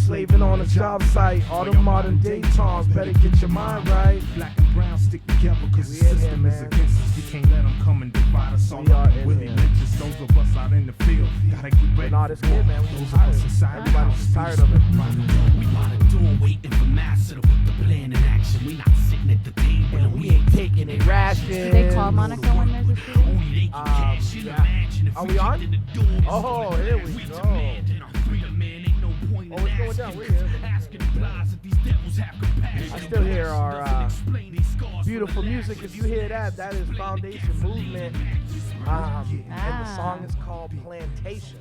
slaving on a job site. All the modern day Toms, better get your mind right. Black and brown stick together cause the We in here, system is man. against us. We can't let them come and divide us all We are up. in Willie here. Lynch's, those of us out in the field. Gotta get ready. Nah, this good, man. We Those of tired. us inside the Everybody's house. tired of it. We by the door waiting for master to put the plan in action. We not sitting at the table and we ain't taking it Ration. Do they call Monica when there's a shooting? Only they can cash in the yeah. mansion. If Are we we on? get in the door, Oh, here we go. demanding our freedom, man. Ain't no point Oh, it's going down. We're here. asking applies if these devils have compassion. I still hear our Explain these scars beautiful from the music. If you hear that, that is Foundation Movement. And the song is called Plantation.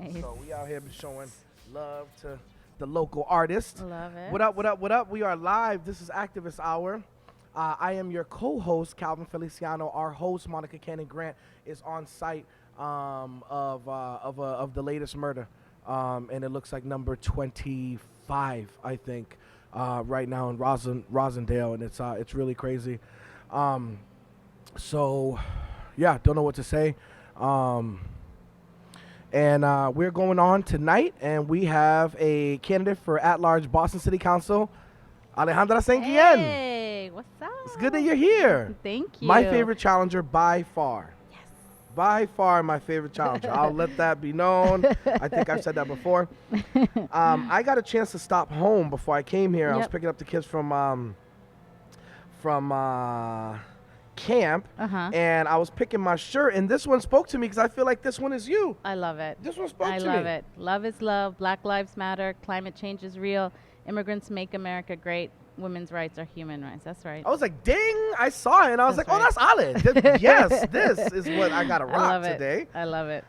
Nice. So we out here showing love to the local artists. Love it. What up, what up, what up? We are live. This is Activist Hour. I am your co-host, Calvin Feliciano. Our host, Monica Cannon Grant, is on site of the latest murder. And it looks like number 25, I think, right now in Rosendale. And it's really crazy. So, yeah, don't know what to say. And we're going on tonight, and we have a candidate for at-large Boston City Council, Alejandra St. Guillen. Hey, what's up? It's good that you're here. Thank you. My favorite challenger by far. Yes. By far my favorite challenger. I'll let that be known. I think I've said that before. I got a chance to stop home before I came here. I was Yep. picking up the kids from camp, and I was picking my shirt, and this one spoke to me because I feel like this one is you. I love it. This one spoke I to love me. it. Love is love. Black lives matter. Climate change is real. Immigrants make America great. Women's rights are human rights. That's right. I was like, ding, I saw it, and I was That's like, oh, right. that's Ale. Yes, this is what I got to I rock love today. it. I love it.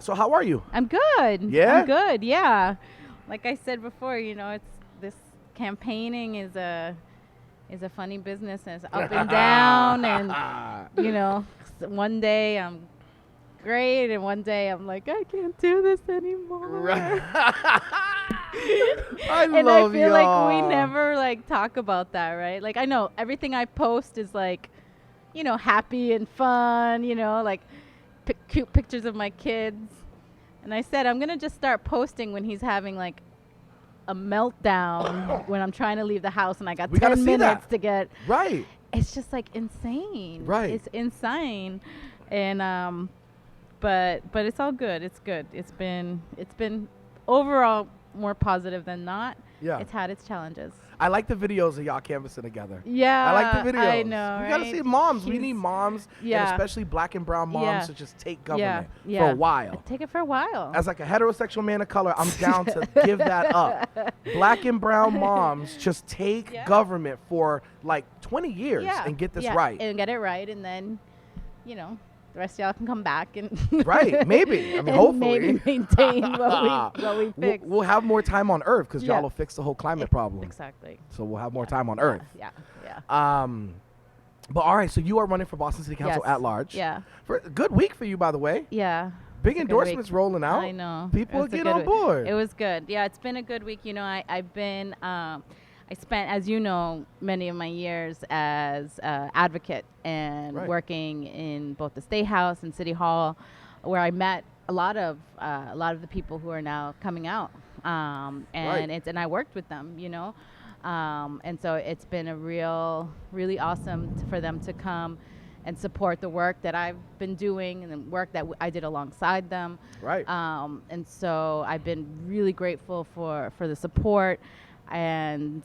So how are you? I'm good. Yeah? I'm good. Yeah. Like I said before, it's this campaigning is a funny business, and it's up and down, and one day I'm great, and one day I'm like, I can't do this anymore. Right. And I feel like we never talk about that, right? Like, I know everything I post is happy and fun, cute pictures of my kids. And I said I'm gonna just start posting when he's having a meltdown when I'm trying to leave the house and I got We gotta 10 see minutes that. to get. Right. It's just insane. Right. It's insane. And but it's all good. It's good. It's been overall more positive than not. Yeah. It's had its challenges. I like the videos of y'all canvassing together. Yeah. I like the videos. I know. We gotta right? see moms. We He's- need moms, Yeah. and especially black and brown moms, Yeah. to just take government Yeah. for a while. Take it for a while. As a heterosexual man of color, I'm down to give that up. Black and brown moms just take Yeah. government for 20 years yeah. and get this yeah. right. And get it right, and then, the rest of y'all can come back and Right, maybe. I mean, and hopefully. maybe maintain what we fixed. We'll have more time on Earth because Yeah. y'all will fix the whole climate problem. Exactly. So we'll have more time on Earth. Yeah. But all right, so you are running for Boston City Council Yes. at large. Yeah. For a good week for you, by the way. Yeah. Big It's a good endorsements week. rolling out. I know. People It are was a getting good on week. board. It was good. Yeah, it's been a good week. I've been, I spent, as you know, many of my years as advocate and Right. working in both the State House and City Hall, where I met a lot of the people who are now coming out, and Right. I worked with them, and so it's been really awesome for them to come and support the work that I've been doing and the work that I did alongside them. Right. And so I've been really grateful for the support, and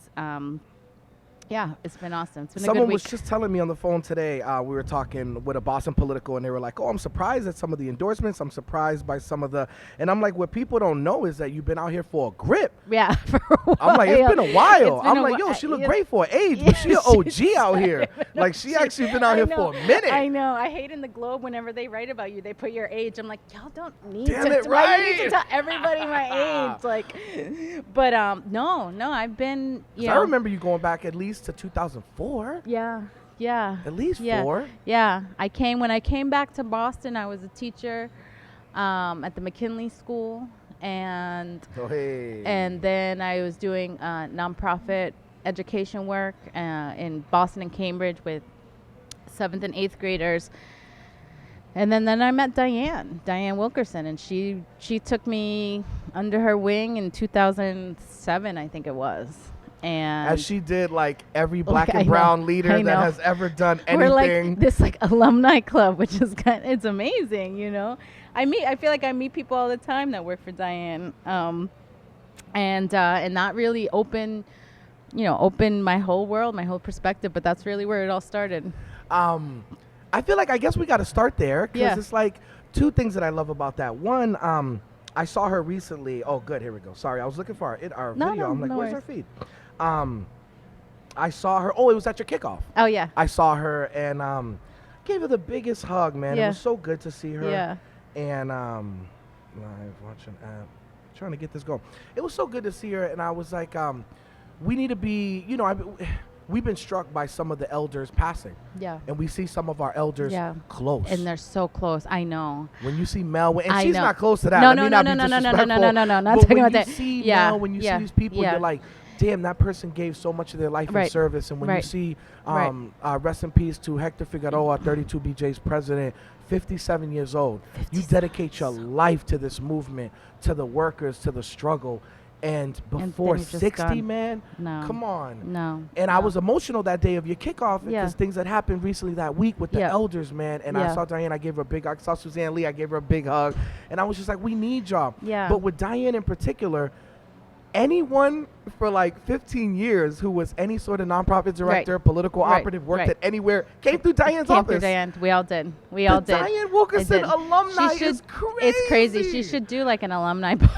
yeah, it's been awesome. It's been a Someone good was week. just telling me on the phone today, we were talking with a Boston political, and they were like, oh, I'm surprised at some of the endorsements. I'm surprised by some of the, and I'm like, what people don't know is that you've been out here for a grip. Yeah, for a while. I'm like, it's been a while. It's been I'm a like, whi- yo, she look yeah. great for her age, but she an OG out here. Like, she actually been out here for a minute. I know. I hate in the Globe whenever they write about you, they put your age. I'm like, y'all don't need Damn to. it, Why do you need right. to tell everybody my age? Like, but no, I've been. 'Cause I remember you going back at least to 2004. Yeah. At least Yeah. 4. Yeah, when I came back to Boston, I was a teacher at the McKinley School, and Oh, hey. then I was doing nonprofit education work in Boston and Cambridge with 7th and 8th graders. And then I met Diane Wilkerson, and she took me under her wing in 2007, I think it was. And As she did like every black I and know, brown leader I that know. has ever done anything. we're like this like alumni club, which is it's amazing, you know. I feel like I meet people all the time that work for Diane, and that really opened my whole world, my whole perspective. But that's really where it all started. I feel like I guess we got to start there because Yeah. it's like two things that I love about that. One, I saw her recently. Oh, good. Here we go. Sorry, I was looking for our No, video. no, I'm like, no where's her worries. feed? I saw her. Oh, it was at your kickoff. Oh yeah, I saw her and gave her the biggest hug, man. It Yeah. was so good to see her. yeah, And live watching app, trying to get this going. It was so good to see her, and I was like, we need to be, we've been struck by some of the elders passing, yeah. and we see some of our elders Yeah. close. And they're so close. I know. When you see Mel, and I she's know. not close to that. No, Let no, me no, not no, be no, no, no, no, disrespectful, no, no, no, not but talking when about that. you see Yeah, Mel, when you yeah, see these people, yeah. you're like, damn, that person gave so much of their life in Right. service. And when you Right. see, Right. rest in peace to Hector Figueroa, 32BJ's president, 57 years old. You dedicate your life to this movement, to the workers, to the struggle. And before then you're just 60, gone. man, No. come on. No. And I no. was emotional that day of your kickoff because Yeah. things that happened recently that week with the Yeah. elders, man. And I Yeah. saw Diane, I saw Suzanne Lee, I gave her a big hug. And I was just like, we need y'all. Yeah. But with Diane in particular, anyone for like 15 years who was any sort of nonprofit director, political Right. operative, worked Right. at anywhere, came through Diane's Came office. through Diane. We all did. We The all did. Diane Wilkerson I did. alumni She should- is crazy. It's crazy. She should do like an alumni book.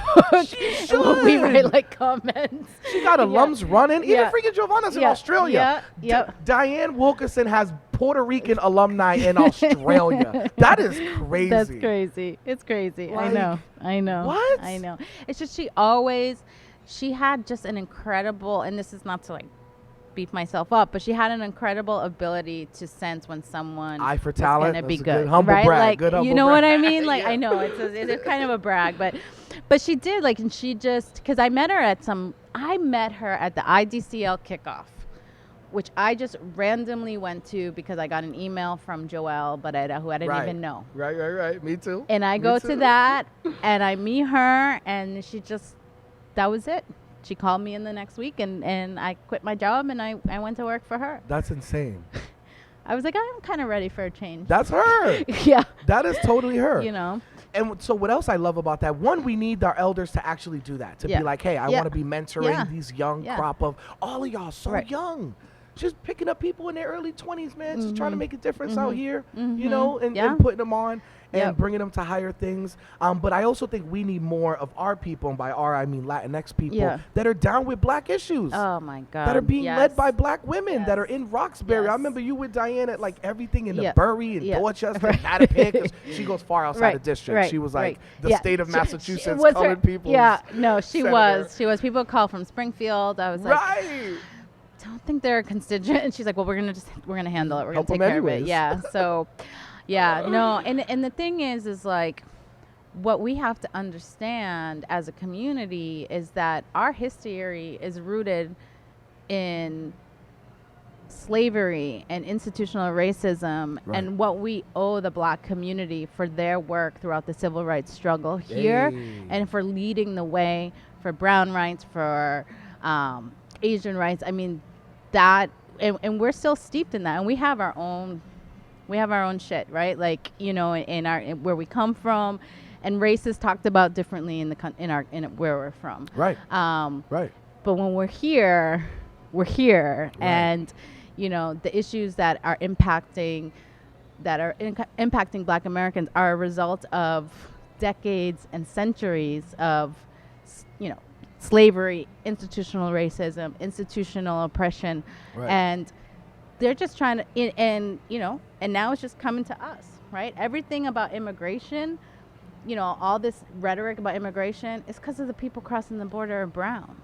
She And we should. write like comments. She got alums running. Even Yeah. freaking Giovanna's in Yeah. Australia. Yeah. Yep. Diane Wilkerson has Puerto Rican alumni in Australia. That is crazy. That's crazy. It's crazy. Like, I know. I know. what? I know. It's just she had just an incredible, and this is not to like beef myself up, but she had an incredible ability to sense when someone Eye for was talent. gonna be That's a good, humble right? brag. Like Good humble you know brag. what I mean? Like Yeah. I know it's kind of a brag, but she did like, and she just because I met her at the IDCL kickoff, which I just randomly went to because I got an email from Joelle Barrera, who I didn't Right. even know. Right. Me too. And I Me go too. to that, and I meet her, and that was it. She called me in the next week, and I quit my job, and I went to work for her. That's insane. I was like, I'm kind of ready for a change. That's her. Yeah. That is totally her. You know? And so what else I love about that? One, we need our elders to actually do that. To Yeah. be like, hey, I Yeah. want to be mentoring Yeah. these young Yeah. crop of all of y'all so Right. young. Just picking up people in their early 20s, man. Just trying to Mhm. make a difference out Mhm. here, Mhm. you know, and Yeah. putting them on and Yep. bringing them to higher things. But I also think we need more of our people, and by our, I mean Latinx people, Yeah. that are down with black issues. Oh, my God. That are being Yes. led by black women that are Yes. in Roxbury. I Yes. remember you with Diane at like everything in the Yeah. Bury and Yeah. Dorchester, Right. Mattapick, 'cause she goes far outside Right. the district. Right. She was like Right. the Yeah. state of She Massachusetts was colored her- people. Yeah, no, she senator. was. She was. People call from Springfield. I was like, Right. don't think they're a constituent. And she's like, well, we're gonna handle it. We're Help gonna 'em take care of it. anyways. Yeah. So, yeah, no. And the thing is like, what we have to understand as a community is that our history is rooted in slavery and institutional racism Right. and what we owe the black community for their work throughout the civil rights struggle here Hey. and for leading the way for brown rights, for Asian rights. I mean, that, and we're still steeped in that, and we have our own shit, right? Like, you know, in where we come from, and race is talked about differently in where we're from. Right. Um, Right. but when we're here, Right. and you know, the issues that are impacting Black Americans are a result of decades and centuries of, you know, slavery, institutional racism, institutional oppression, Right. and they're just trying to, and you know, and now it's just coming to us, right? Everything about immigration, you know, all this rhetoric about immigration is because of the people crossing the border are brown,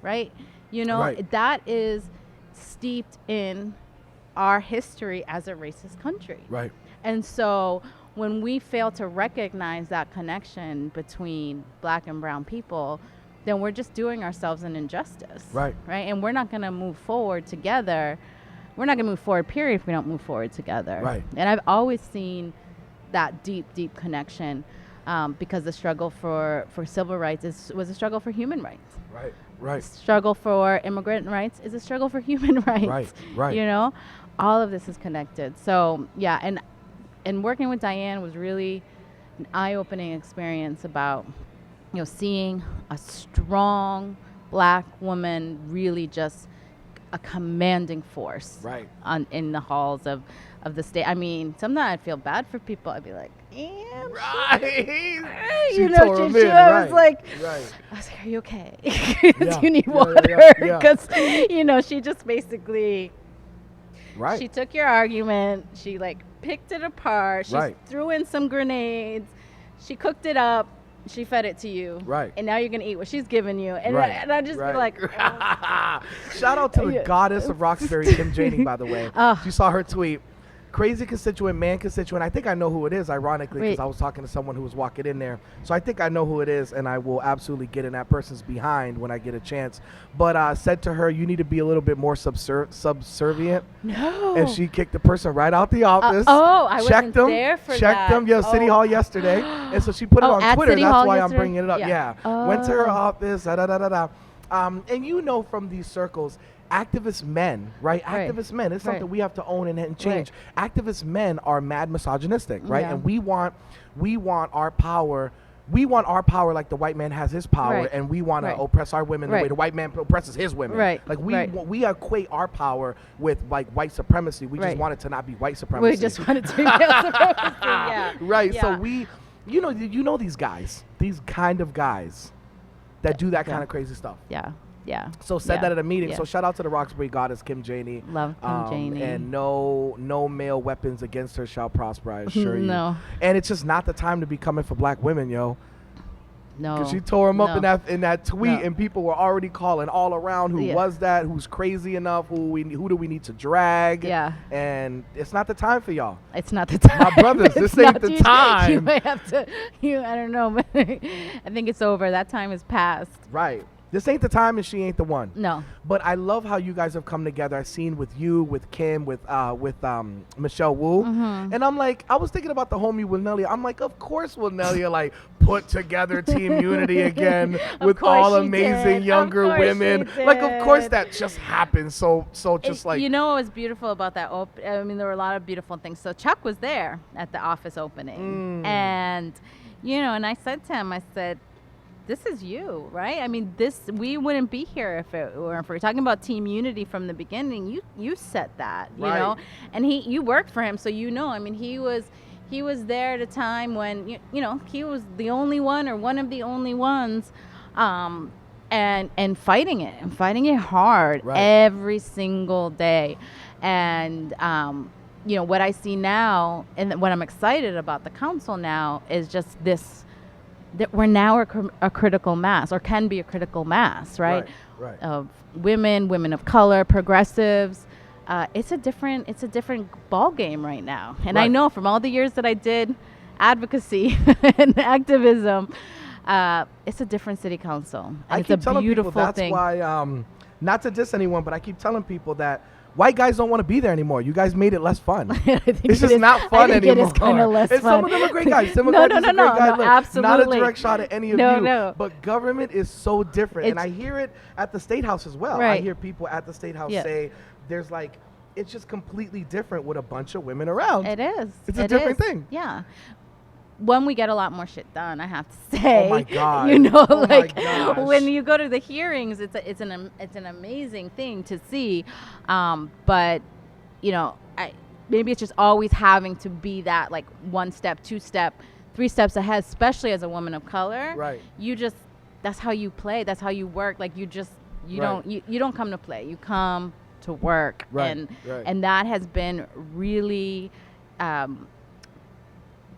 right? You know, Right. that is steeped in our history as a racist country. Right. And so when we fail to recognize that connection between black and brown people, then we're just doing ourselves an injustice. Right. Right? And we're not going to move forward together. We're not going to move forward, period, if we don't move forward together. Right. And I've always seen that deep connection, because the struggle for civil rights was a struggle for human rights. Right. Right. Struggle for immigrant rights is a struggle for human rights. Right, right. You know, all of this is connected. So yeah, and working with Diane was really an eye-opening experience about, you know, seeing a strong Black woman really just a commanding force. Right. In the halls of the state. I mean, sometimes I feel bad for people. I'd be like, Right. you know, tore him she in, I was like, right. I was like, are you okay? Yeah, Do you need yeah, water? yeah. Because, you know, she just basically, Right. she took your argument, she like picked it apart, she Right. threw in some grenades, she cooked it up, she fed it to you. Right. And now you're going to eat what she's giving you. And, Right, and I just right. be like, oh. Shout out to the Yeah. goddess of Roxbury, Kim Janey, by the way. Ah. You saw her tweet. Crazy constituent, man constituent. I think I know who it is, ironically, because Wait. I was talking to someone who was walking in there. So I think I know who it is, and I will absolutely get in that person's behind when I get a chance. But said to her, you need to be a little bit more subservient. No. And she kicked the person right out the office. oh, I checked wasn't them, there for checked that. them, City Oh. Hall yesterday. And so she put it Oh, on at Twitter. City That's Hall why yesterday? I'm bringing it up. Yeah. Yeah. Went to her Oh. office, and you know from these circles, activist men, right? Right. Activist men. It's something Right. we have to own and change. Activist men are mad misogynistic, right? Yeah. And we want our power. We want our power like the white man has his power, Right. and we want Right. to oppress our women the way Right. the white man oppresses his women. Right. Like we Right. we equate our power with like white supremacy. We just Right. want it to not be white supremacy. We just wanted to be yeah. Right. So Yeah. we, you know these guys, these kind of guys that do that Yeah. kind of crazy stuff. Yeah. Yeah. So said Yeah. that at a meeting. Yeah. So shout out to the Roxbury goddess Kim Janey. Love Kim Janey. And no male weapons against her shall prosper. I assure you. No. And it's just not the time to be coming for Black women, yo. No. Because she tore him up No. in that tweet, No. and people were already calling all around. Who Yeah. was that? Who's crazy enough? Who do we need to drag? Yeah. And it's not the time for y'all. It's not the time. My brothers, It's this ain't not- the you time. might have to. I don't know, but I think it's over. That time is past. Right. This ain't the time, and she ain't the one. No. But I love how you guys have come together. I've seen with you, with Kim, with Michelle Wu, Mm-hmm. and I'm like, I was thinking about the homie Wilnelia. I'm like, of course Wilnelia like put together Team Unity again Of with course all she amazing did. Of younger course women. she Like, of course did. that just happened. So just like You know what was beautiful about that? I mean, there were a lot of beautiful things. So Chuck was there at the office opening, and and I said to him, I said, this is you, right? I mean, we wouldn't be here if we're talking about Team Unity from the beginning. You set that, you Right. know, and you worked for him, so I mean, he was there at a time when he was the only one or one of the only ones, and fighting it hard Right. every single day, and what I see now and what I'm excited about the council now is just this. That we're now a critical mass, or can be a critical mass, right? Right. Of women of color, progressives. It's a different ball game right now. And I Right. know from all the years that I did advocacy and activism, it's a different city council. And I it's keep a telling beautiful people that's thing. why, not to diss anyone, but I keep telling people that white guys don't want to be there anymore. You guys made it less fun. I think It's it just is- not fun I think anymore. It is kind of less And fun. some of them are great guys. Tim No, McCarthy's no, a no, great no, guy. no, Look, absolutely. Not a direct shot at any of No, you. no. But government is so different. And It's- I hear it at the State House as well. I Right. hear people at the State House Yeah. say there's like, it's just completely different with a bunch of women around. It is. It's a It different is. thing. Yeah. When we get a lot more shit done, I have to say. Oh my God. You know, Oh my like gosh. when you go to the hearings, it's an amazing thing to see. But maybe it's just always having to be that like 1 step, 2 step, 3 steps ahead, especially as a woman of color. Right. That's how you play. That's how you work. Like you Right. don't come to play. You come to work. Right, right. And that has been really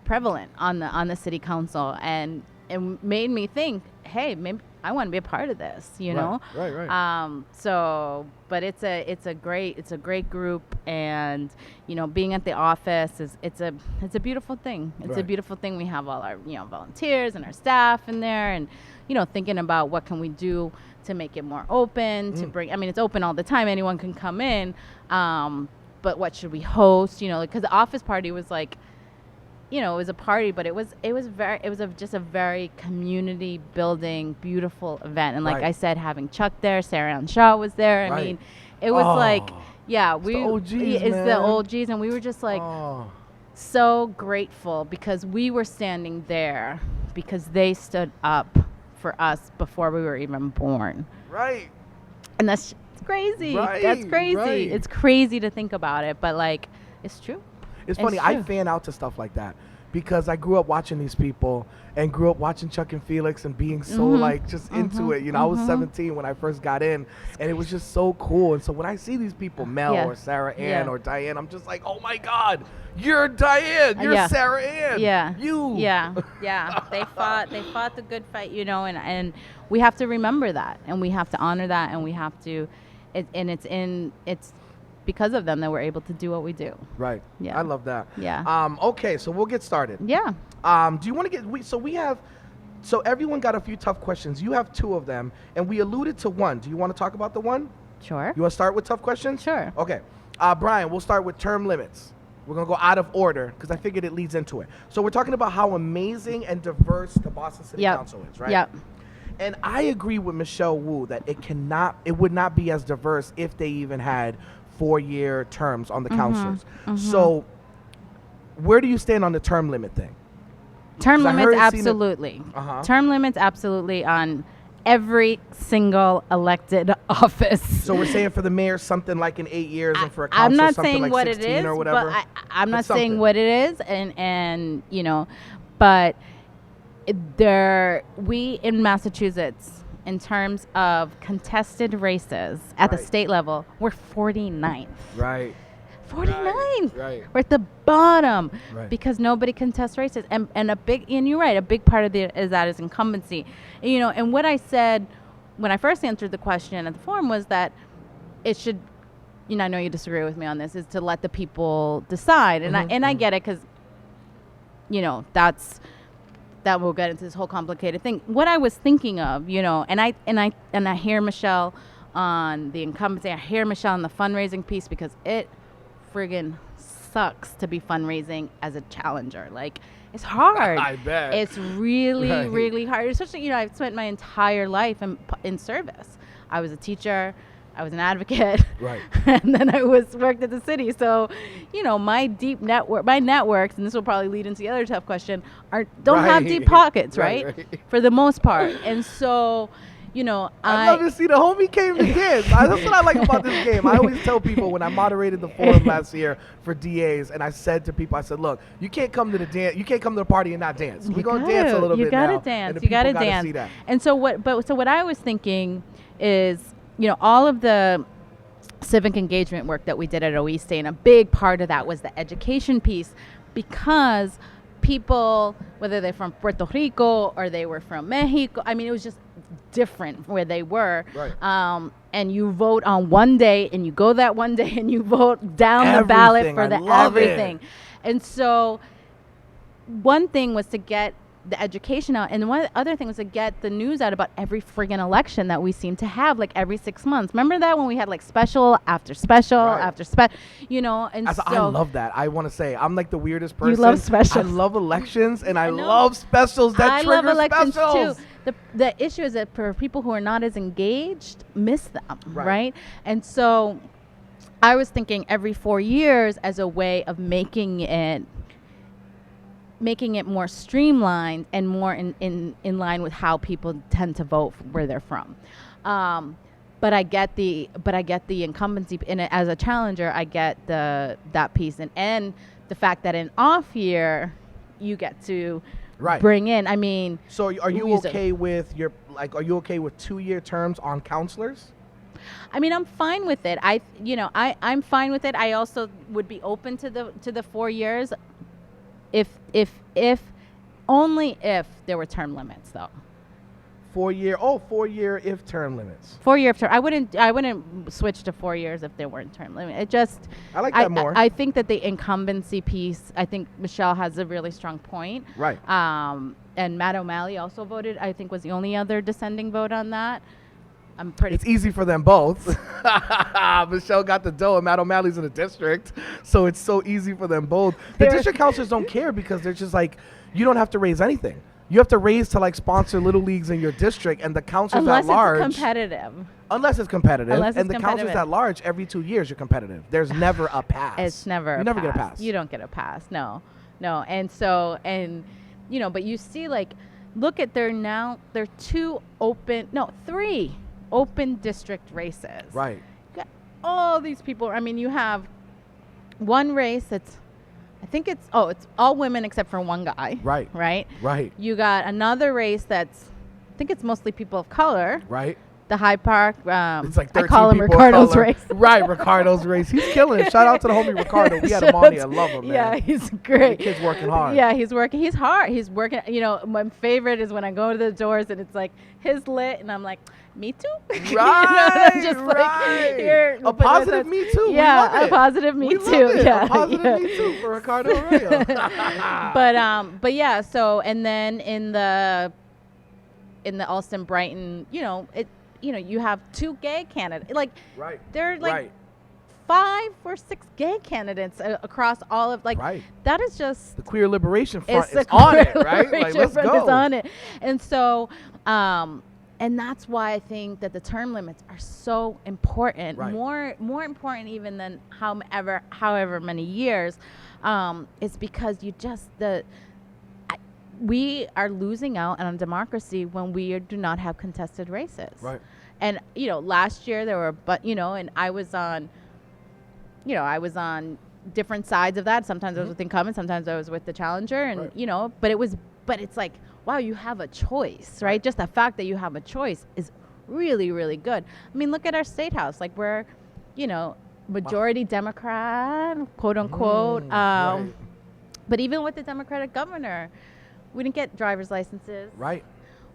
prevalent on the city council, and it made me think, hey, maybe I want to be a part of this, know. Right. So, but it's a great group, and being at the office it's a beautiful thing. It's a Right. beautiful thing. We have all our volunteers and our staff in there, and thinking about what can we do to make it more open, to bring. I mean, it's open all the time. Anyone can come in, but what should we host? Because the office party was like, you know, it was a party, but it was just a very community building, beautiful event. And like Right. I said, having Chuck there, Sarah Ann Shaw was there. I Right. mean, it was like, Oh, yeah, the OGs, it's the man. OGs, and we were just like Oh, so grateful because we were standing there because they stood up for us before we were even born. right. And that's crazy. Right, That's crazy. right. It's crazy to think about it, but like, it's true. It's It's funny. I true. fan out to stuff like that because I grew up watching these people and grew up watching Chuck and Felix and being so like just into it. You know, I was 17 when I first got in, and it was just so cool. And so when I see these people, Mel Yeah. or Sarah Ann Yeah. or Diane, I'm just like, oh my God, you're Diane, you're Yeah. Sarah Ann, Yeah. you, Yeah. Yeah. They fought the good fight, you know, and we have to remember that, and we have to honor that, and we have to, it's because of them that we're able to do what we do. Right. Yeah. I love that. Yeah. Okay, so we'll get started. Yeah. Do you want to get? So everyone got a few tough questions. You have 2 of them, and we alluded to one. Do you want to talk about the one? Sure. You want to start with tough questions? Sure. Okay. Brian, we'll start with term limits. We're going to go out of order because I figured it leads into it. So we're talking about how amazing and diverse the Boston City Yep. Council is, right? Yep. And I agree with Michelle Wu that it would not be as diverse if they even had 4-year terms on the counselors. So where do you stand on the term limit thing? Term 'Cause I limits, heard it seen it- absolutely. Uh-huh. Term limits, absolutely, on every single elected office. So we're saying for the mayor something like in 8 years, and for a I'm council not something saying like what 16 it is, or but whatever. I'm not But saying something. what it is, and you know, but we in Massachusetts, in terms of contested races at the Right. state level, we're 49th. Right. 49th. Right. We're at the bottom Right. because nobody contests races, and you're right. A big part of that is incumbency, you know. And what I said when I first answered the question at the forum was that it should, you know, I know you disagree with me on this, is to let the people decide, and I get it because, you know, that will get into this whole complicated thing. What I was thinking of, you know, and I hear Michelle on the incumbency, I hear Michelle on the fundraising piece because it friggin' sucks to be fundraising as a challenger. Like, it's hard. I bet. It's really, Right. really hard. Especially, you know, I've spent my entire life in service. I was a teacher. I was an advocate. Right. And then I worked at the city. So, you know, my networks, and this will probably lead into the other tough question, don't have Right. deep pockets, Right, right? right. For the most part. And so, you know, I love to see the homie came to dance. That's what I like about this game. I always tell people when I moderated the forum last year for DAs, and I said to people, I said, look, you can't come to the dance, you can't come to the party and not dance. We're gonna dance a little bit now. You gotta and dance. the You gotta people gotta dance. see that. And so what I was thinking is, you know, all of the civic engagement work that we did at OESTE, and a big part of that was the education piece, because people, whether they're from Puerto Rico or they were from Mexico, I mean, it was just different where they were. Right. And you vote on one day, and you go that one day, and you vote down the ballot Everything. for I the love it. everything. And so one thing was to get the education out, and one other thing was to get the news out about every friggin' election that we seem to have, like every 6 months. Remember that when we had like special after special Right. after special, you know? And so I love that. I want to say I'm like the weirdest person. love specials. I love elections and I know. love specials that I love trigger elections specials. too. The issue is that for people who are not as engaged, miss them, Right. right? And so I was thinking every 4 years as a way of making it more streamlined and more in line with how people tend to vote where they're from. But I get the incumbency in it as a challenger. I get that piece and the fact that in off year you get to Right. bring in. I mean, So are you use it. okay with are you okay with 2-year terms on counselors? I mean, I'm fine with it. I'm fine with it. I also would be open to the 4 years, if only if there were term limits, though. 4-year if term limits. 4 year term. I wouldn't switch to 4 years if there weren't term limits. It just. I like that more. I think that the incumbency piece. I think Michelle has a really strong point. Right. And Matt O'Malley also voted. I think was the only other dissenting vote on that. I'm pretty. It's easy for them both. Michelle got the dough, and Matt O'Malley's in the district, so it's so easy for them both. The district councilors don't care because they're just like, you don't have to raise anything. You have to raise to like sponsor little leagues in your district, and the councilors unless at large. it's competitive. Unless it's competitive, Unless it's and the councilors competitive. at large, every 2 years you're competitive. There's never a pass. It's never. You never get a pass. You don't get a pass. No. And so, you know, but you see, like, look at there are 3 open district races. Right. You got all these people. I mean, you have one race that's, I think it's all women except for one guy. Right. Right. Right. You got another race that's, I think it's mostly people of color. Right. The Hyde Park. It's like 13 I call him people of Ricardo's color. race. Right, Ricardo's race. He's killing it. Shout out to the homie Ricardo. We had him on here. I love him, man. Yeah, he's great. The kid's working hard. Yeah, he's working. He's hard. He's working. You know, my favorite is when I go to the doors and it's like his lit, and I'm like, me too. Right. You know, I'm just right. like, here, A positive me too. Yeah, we love a it. positive me We too. love it. Yeah, A positive yeah. me too for Ricardo Arroyo. But yeah. So and then in the Alston Brighton, you know, you have 2 gay candidates. Like Right. there are like Right. 5 or 6 gay candidates across all of Right. that is just The queer liberation front the is on it, queer right? Like, liberation let's front go. is on it. And so and that's why I think that the term limits are so important. Right. More important even than however many years, is because we are losing out on democracy when we do not have contested races. Right. And you know, last year there were, and I was on different sides of that. Sometimes I was with incumbent, sometimes I was with the challenger, and Right. you know, but it's like, wow, you have a choice, right? Just the fact that you have a choice is really, really good. I mean, look at our state house, like we're, you know, majority Democrat, quote unquote. Right. But even with the Democratic governor, we didn't get driver's licenses. Right.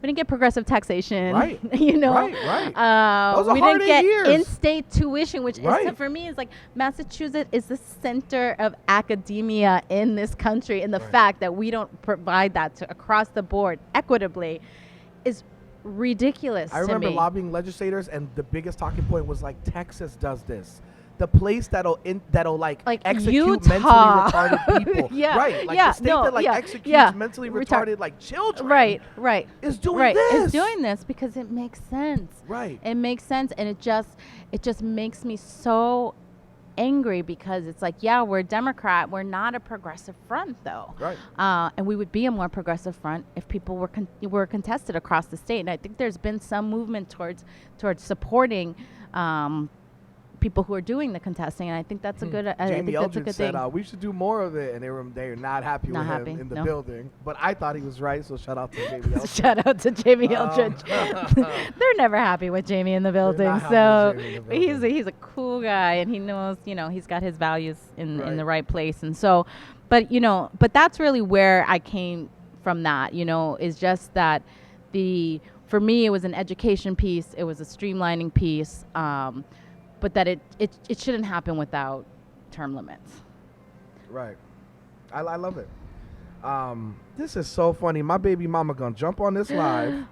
We didn't get progressive taxation. Right. You know. Right, right. Those are we hard didn't get 8 years. in-state tuition, which Right. is, for me, is like Massachusetts is the center of academia in this country, and the Right. fact that we don't provide that to across the board equitably is ridiculous. I remember to me. lobbying legislators, and the biggest talking point was like, Texas does this. The place that'll like execute Utah. mentally retarded people. Yeah, Right. Like yeah, the state no, that like yeah, executes yeah. mentally Retard- retarded like children. Right. Is doing right. this. It's doing this because it makes sense. Right. It makes sense, and it just makes me so angry because it's like, yeah, we're a Democrat, we're not a progressive front though. Right. And we would be a more progressive front if people were contested across the state. And I think there's been some movement towards supporting people who are doing the contesting, and I think that's a good. I think Jamie that's a Eldridge good said thing. we should do more of it, and they're not happy Not with happy, him in the no. building. But I thought he was right, so shout out to Jamie Eldridge. Shout out to Jamie Eldridge. They're never happy with Jamie in the building. not happy So with Jamie in the building. he's a cool guy, and he knows, you know, he's got his values in Right. the right place. And so, but that's really where I came from. That, you know, is just that for me it was an education piece, it was a streamlining piece, but that it shouldn't happen without term limits. Right. I love it. This is so funny. My baby mama gonna jump on this live.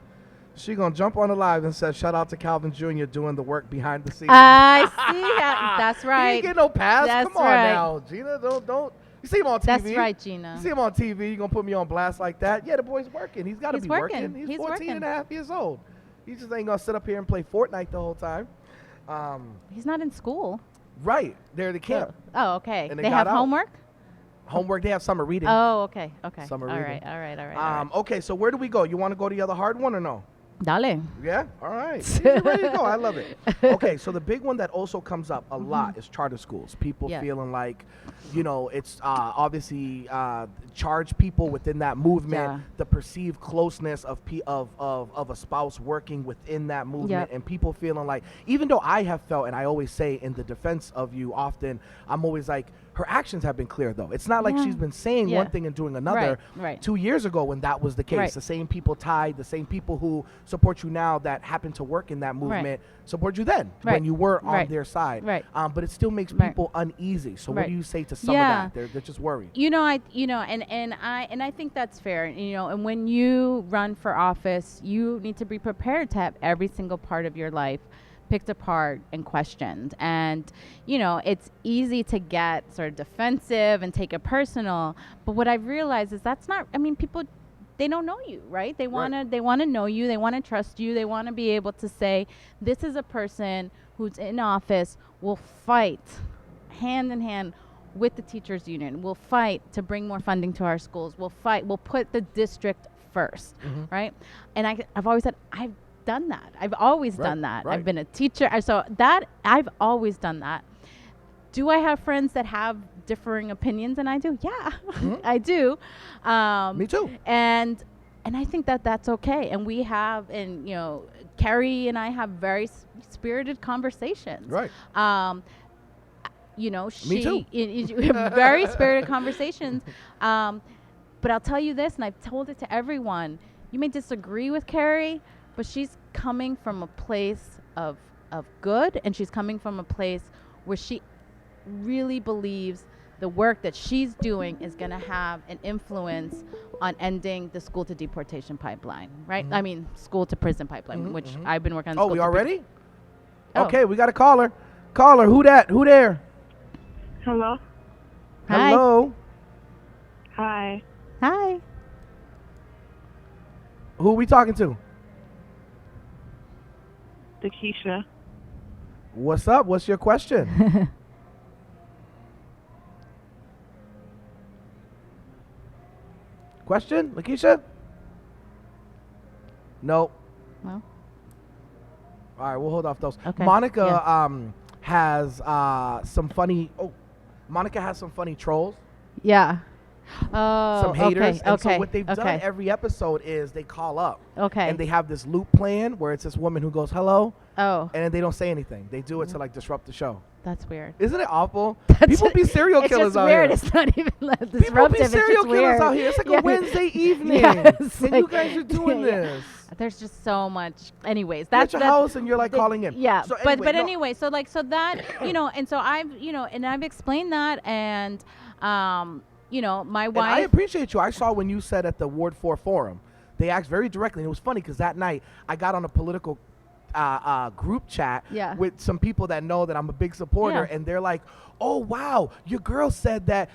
She gonna jump on the live and say, "Shout out to Calvin Jr. doing the work behind the scenes." I see that. That's He right. ain't get no pass. That's Come on right. now, Gina. Don't. You see him on TV. That's right, Gina. You see him on TV. You gonna put me on blast like that? Yeah, the boy's working. He's gotta He's be working. working. He's 14 working. and a half years old. He just ain't gonna sit up here and play Fortnite the whole time. He's not in school. Right. They're the camp. Oh, okay. And they They got have out. homework? Homework. They have summer reading. Oh, okay. Summer All reading. right. Okay, so where do we go? You want to go to the other hard one or no? Dale. Yeah? All right. You're ready to go. I love it. Okay, so the big one that also comes up a lot is charter schools. People Yeah. feeling like, you know, it's obviously charge people within that movement, Yeah. the perceived closeness of a spouse working within that movement, Yep. and people feeling like, even though I have felt, and I always say in the defense of you often, I'm always like, her actions have been clear, though. It's not like Yeah. she's been saying Yeah. one thing and doing another. Right. 2 years ago when that was the case, Right. the same people tied, the same people who support you now that happen to work in that movement support you then when Right. you were on Right. their side. Right. But it still makes Right. people uneasy. So what Right. do you say to some Yeah. of that? They're just worried. And I think that's fair. And when you run for office, you need to be prepared to have every single part of your life picked apart and questioned. And, it's easy to get sort of defensive and take it personal. But what I've realized is that's not, people, they don't know you, right? They want to know you. They want to trust you. They want to be able to say, this is a person who's in office, will fight hand in hand with the teachers union. We'll fight to bring more funding to our schools. We'll put the district first, right? And I've always said, I've done that. I've always done that. right. I've been a teacher. So that I've always done that. Do I have friends that have differing opinions than I do? Yeah, I do. Me too. And I think that that's okay. And we have, Carrie and I have very spirited conversations. Right. She too. we have very spirited conversations. But I'll tell you this, and I've told it to everyone. You may disagree with Carrie, but she's coming from a place of good, and she's coming from a place where she really believes the work that she's doing is going to have an influence on ending the school to deportation pipeline, right? I mean, school to prison pipeline, which I've been working on. Oh, we already? Oh. Okay, we got a caller. Caller, who that? Who there? Hello. Hi. Hello. Hi. Hi. Who are we talking to? Dakisha. What's up? What's your question? Question, Lakeisha? No. Well, All right, we'll hold off those. Okay, Monica has some funny. Oh, Monica has some funny trolls, yeah. Oh, some haters. Okay. And Okay. so what they've done okay. every episode is they call up. Okay. And they have this loop plan where it's this woman who goes hello, Oh, and then they don't say anything. They do it to like disrupt the show. that's weird. Isn't it awful? That's People be serial it's killers just out weird. here. It's not even People disruptive. be It's serial just killers weird. out here. It's like Yeah. a Wednesday evening, Yeah, it's and you like- guys are doing yeah. this. There's just so much. Anyways, You're that's at your house and you're like the- calling in. Yeah, So but anyway, no. anyway, so that and so I've explained that, and my And I wife. appreciate you. I saw when you said at the Ward 4 forum, they asked very directly, and it was funny because that night I got on a political group chat Yeah. with some people that know that I'm a big supporter, Yeah. and they're like, oh, wow, your girl said that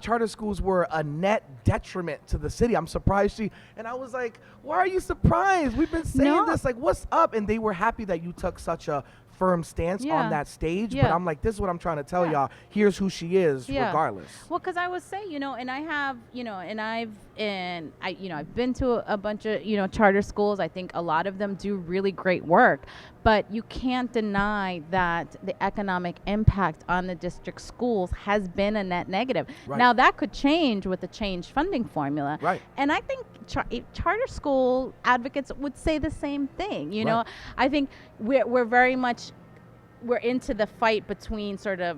charter schools were a net detriment to the city. I'm surprised she, and I was like, why are you surprised? We've been saying No. this, like, what's up? And they were happy that you took such a firm stance Yeah. on that stage, but Yeah. I'm like, this is what I'm trying to tell Yeah. y'all. Here's who she is, Yeah. regardless. Well, because I would say, and I have, I've been to a bunch of, charter schools. I think a lot of them do really great work, but you can't deny that the economic impact on the district schools has been a net negative. Right. Now that could change with the change funding formula. Right. And I think charter school advocates would say the same thing. You know, Right. I think we're very much we're into the fight between sort of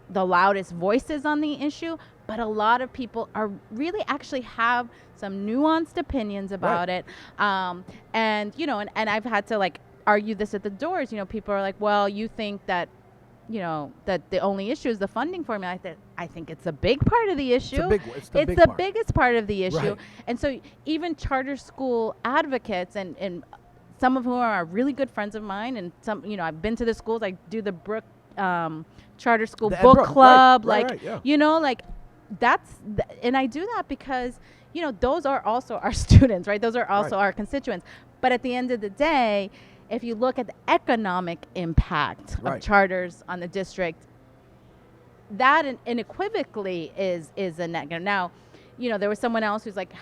the loudest voices on the issue, but a lot of people are really actually have some nuanced opinions about it. And I've had to like argue this at the doors. People are like, well, you think that that the only issue is the funding formula. I think it's a big part of the issue. It's the big the part. biggest part of the issue. Right. And so even charter school advocates and some of whom are really good friends of mine, and some, I've been to the schools. I do the Brook Charter School The Ed Book Brook, Club, right, yeah. like and I do that because, those are also our students, right? Those are also Right. our constituents. But at the end of the day, if you look at the economic impact Right. of charters on the district, that unequivocally is a negative. Now, there was someone else who's like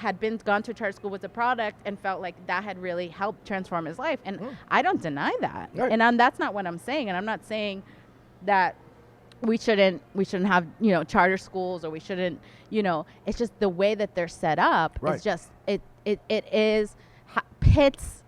gone to a charter school with a product and felt like that had really helped transform his life, and I don't deny that. Right. And that's not what I'm saying. And I'm not saying that we shouldn't have charter schools, or we shouldn't it's just the way that they're set up Right. is just it is pits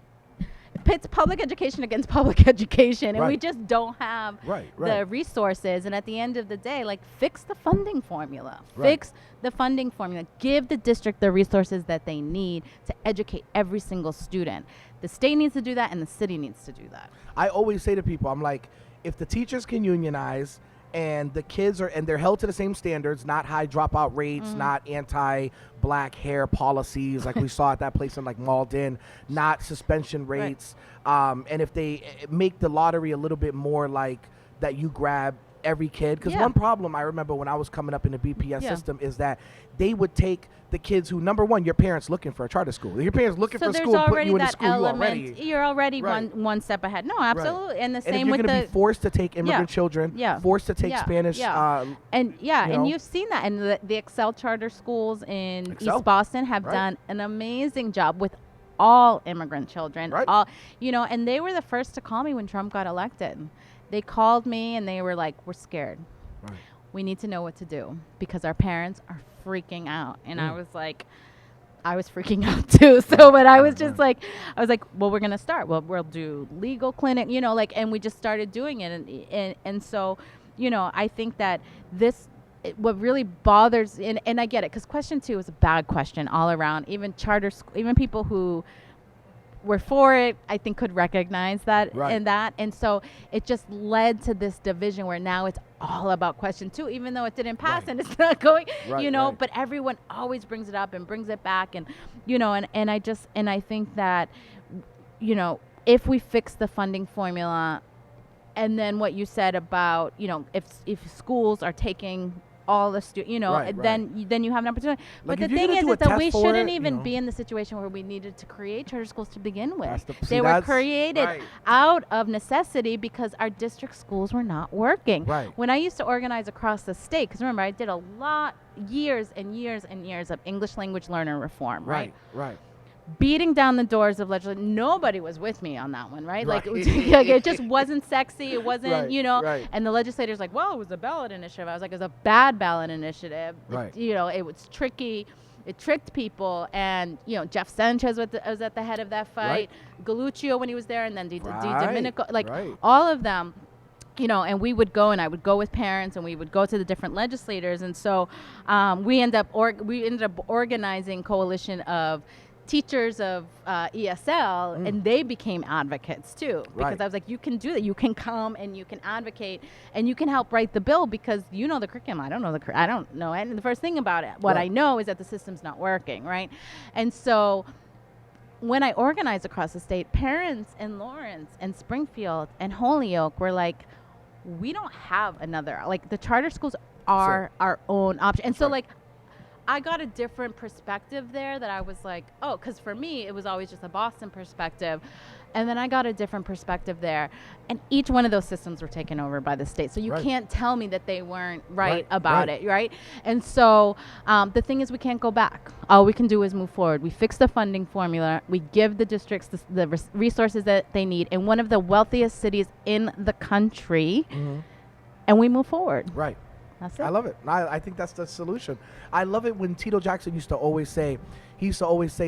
pits public education against public education, and we Right. just don't have Right, the right. resources. And at the end of the day, like, fix the funding formula. Right. Fix the funding formula. Give the district the resources that they need to educate every single student. The state needs to do that, and the city needs to do that. I always say to people, I'm like, if the teachers can unionize and the kids are, and they're held to the same standards, not high dropout rates, not anti-black hair policies like we saw at that place in like Malden, not suspension rates, and if they make the lottery a little bit more like that, you grab every kid. Because Yeah. one problem I remember when I was coming up in the BPS Yeah. system is that they would take the kids who, number one, your parents looking for a charter school. Your parents looking So for a there's school, put already you in a that school, you element. already. You're already Right. one step ahead. No, absolutely. And the And if same you're with going to the be forced to take immigrant children, Yeah. forced to take Yeah. Spanish, Yeah. And yeah, you and know. you've seen that, and the Excel charter schools in Excel. East Boston have Right. done an amazing job with all immigrant children. Right. All, and they were the first to call me when Trump got elected. They called me and they were like, "We're scared. Right. We need to know what to do because our parents are freaking out." And I was like, I was freaking out too. So, but I was just like, well, we're gonna start. Well, we'll do legal clinic, and we just started doing it, and so, I think that what really bothers, and I get it, because question 2 is a bad question all around. Even charter school, even people who were for it, I think, could recognize that Right. and so it just led to this division where now it's all about question 2, even though it didn't pass Right. and it's not going, Right, right. but everyone always brings it up and brings it back, and I think that, if we fix the funding formula, and then what you said about, if schools are taking all the Right, then you have an opportunity. Like, But if the you're thing gonna is do a that we test for shouldn't it, even be in the situation where we needed to create charter schools to begin with. see, They were that's- created right. out of necessity because our district schools were not working. Right. When I used to organize across the state, because remember, I did a lot, years and years and years of English language learner reform, right? Right. Beating down the doors of legislation. Nobody was with me on that one, right? Like, Right. like, it just wasn't sexy. It wasn't, Right, right. And the legislators like, well, it was a ballot initiative. I was like, it was a bad ballot initiative. Right. It was tricky. It tricked people. And, Jeff Sanchez was at the head of that fight. Galuccio when he was there, and then Domenico, like right. all of them. And we would go, and I would go with parents, and we would go to the different legislators, and so we ended up organizing coalition of teachers of ESL, and they became advocates too, because Right. I was like, you can do that. You can come and you can advocate, and you can help write the bill, because you know the curriculum. I don't know I don't know. And the first thing about it, what I Right. know is that the system's not working, right? And so when I organized across the state, parents in Lawrence and Springfield and Holyoke were like, we don't have another, like, the charter schools are our own option. And so, right. like, I got a different perspective there, that I was like, oh, because for me, it was always just a Boston perspective. And then I got a different perspective there. And each one of those systems were taken over by the state. So you Right. can't tell me that they weren't right Right, about right. it, right? And so the thing is, we can't go back. All we can do is move forward. We fix the funding formula. We give the districts the resources that they need in one of the wealthiest cities in the country, and we move forward. Right. That's it. I love it. I think that's the solution. I love it when Tito Jackson used to always say,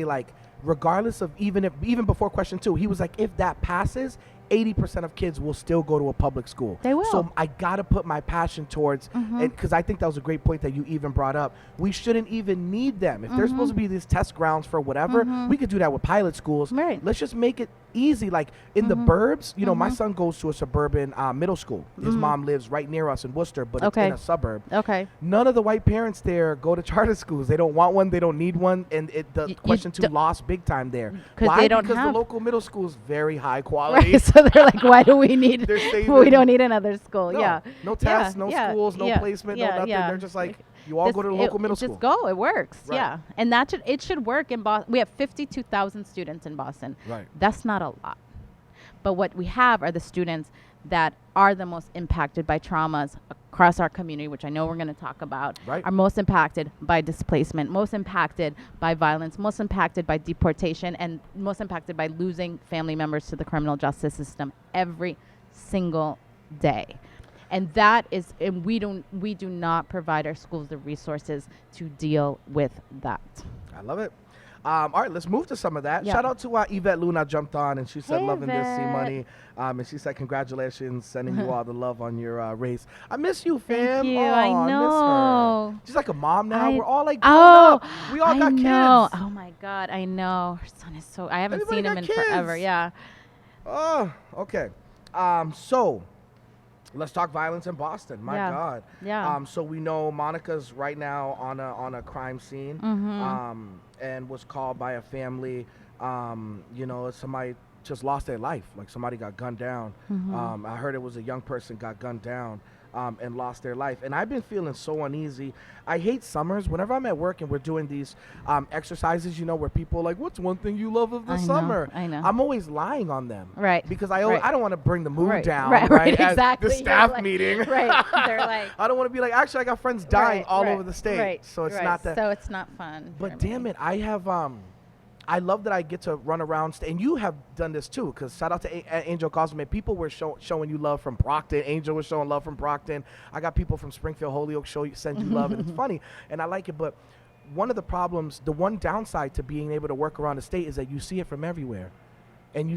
like, regardless of even before question 2, he was like, if that passes, 80% of kids will still go to a public school. They will. So I got to put my passion towards, because I think that was a great point that you even brought up. We shouldn't even need them. If there's supposed to be these test grounds for whatever, we could do that with pilot schools. Right. Let's just make it easy. Like in the burbs, my son goes to a suburban middle school. His mom lives right near us in Worcester, but it's Okay. in a suburb. Okay. None of the white parents there go to charter schools. They don't want one. They don't need one. And the You question 2 don't- lost big time there. 'Cause Why? they don't because have- the local middle school is very high quality. Right. So they're like, why do we need? They're we saving- don't need another school. No, Yeah. no tests, no Yeah, schools, no yeah, placement, yeah, no nothing. yeah. They're just like, you all go to the local middle school. Just go. It works. Right. Yeah. And it should work in Boston. We have 52,000 students in Boston. Right. That's not a lot. But what we have are the students that are the most impacted by traumas across our community, which I know we're going to talk about, Right. are most impacted by displacement, most impacted by violence, most impacted by deportation, and most impacted by losing family members to the criminal justice system every single day. And we do not provide our schools the resources to deal with that. I love it. All right, let's move to some of that. Yeah. Shout out to Yvette Luna jumped on, and she said, Hey, loving this, Yvette. C-Money. And she said, congratulations, sending you all the love on your race. I miss you, Thank fam. you. Aw, I miss know. her. She's like a mom now. I- We're all like grown Oh, up. We all I got know. kids. Oh my God, I know. Her son is so. I haven't Everybody seen him got in forever. kids. Yeah. Oh, okay. So let's talk violence in Boston. My Yeah. God. Yeah. So we know Monica's right now on a crime scene, Mm-hmm. and was called by a family. Somebody just lost their life. Like somebody got gunned down. Mm-hmm. I heard it was a young person got gunned down. And lost their life. And I've been feeling so uneasy. I hate summers. Whenever I'm at work and we're doing these exercises, where people are like, what's one thing you love of the I know, summer? I know. I'm always lying on them. Right, Because right. I don't want to bring the mood Right, down. right, at exactly. the You're staff like- meeting. right. They're like- I don't want to be like, actually, I got friends dying all over the state. Right, So it's right. not that. So it's not fun. But for damn me. it, I have I love that I get to run around, and you have done this too. Because shout out to Angel Cosme, people were showing you love from Brockton. Angel was showing love from Brockton. I got people from Springfield, Holyoke send you love, and it's funny, and I like it. But one of the problems, the one downside to being able to work around the state is that you see it from everywhere, and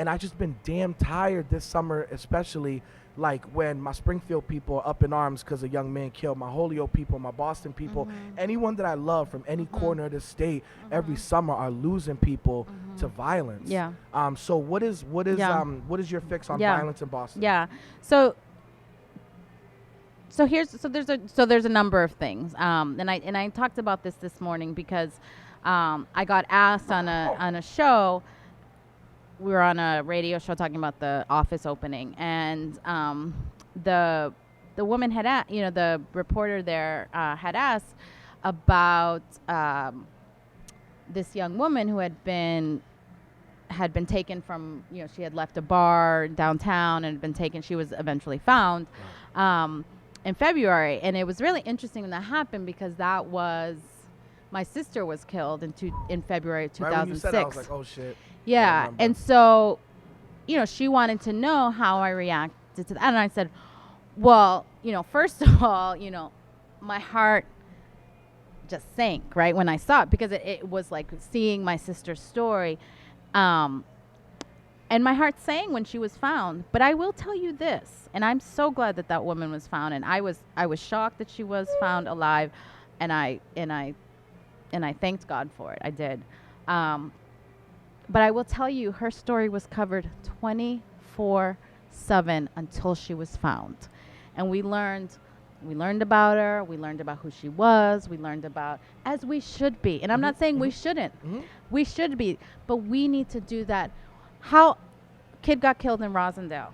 I just been damn tired this summer, especially. Like when my Springfield people are up in arms because a young man killed, my Holyoke people, my Boston people, anyone that I love from any corner of the state, every summer are losing people to violence. Yeah. So what is Yeah. what is your fix on Yeah. violence in Boston? Yeah. So there's a number of things. And I talked about this morning because I got asked on a show. We were on a radio show talking about the office opening, and the woman had the reporter there had asked about this young woman who had been taken from, she had left a bar downtown and had been taken. She was eventually found in February, and it was really interesting when that happened because that was my sister was killed in February of 2006. Right when you said that, I was like, oh shit. I Yeah, remember. and so, she wanted to know how I reacted to that, and I said, well, first of all, my heart just sank right when I saw it because it was like seeing my sister's story, and my heart sang when she was found. But I will tell you this, and I'm so glad that woman was found, and I was shocked that she was found alive, and I thanked God for it. I did. But I will tell you, her story was covered 24/7 until she was found. And we learned about her. We learned about who she was. We learned about, as we should be. And I'm not saying we shouldn't. We should be. But we need to do that. How kid got killed in Rosendale.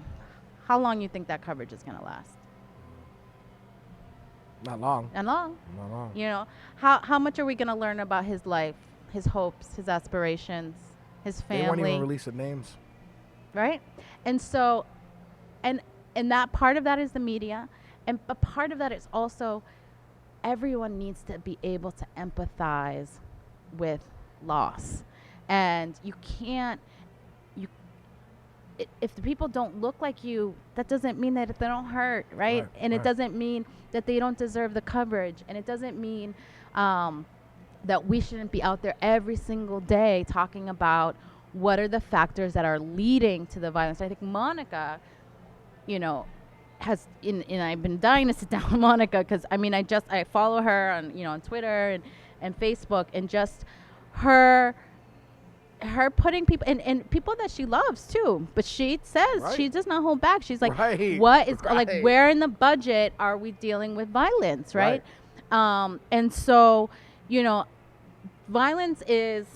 How long you think that coverage is going to last? Not long. Not long. Not long. How much are we going to learn about his life, his hopes, his aspirations, his family? They weren't even releasing names. Right? And so, and that part of that is the media, and a part of that is also everyone needs to be able to empathize with loss. And you can't, if the people don't look like you, that doesn't mean that they don't hurt, right? And it doesn't mean that they don't deserve the coverage, and it doesn't mean that we shouldn't be out there every single day talking about what are the factors that are leading to the violence. I think Monica, has and I've been dying to sit down with Monica because I follow her on Twitter and Facebook, and just her putting people and people that she loves too, but she says she does not hold back. She's like, what is like, where in the budget are we dealing with violence, right? And so violence is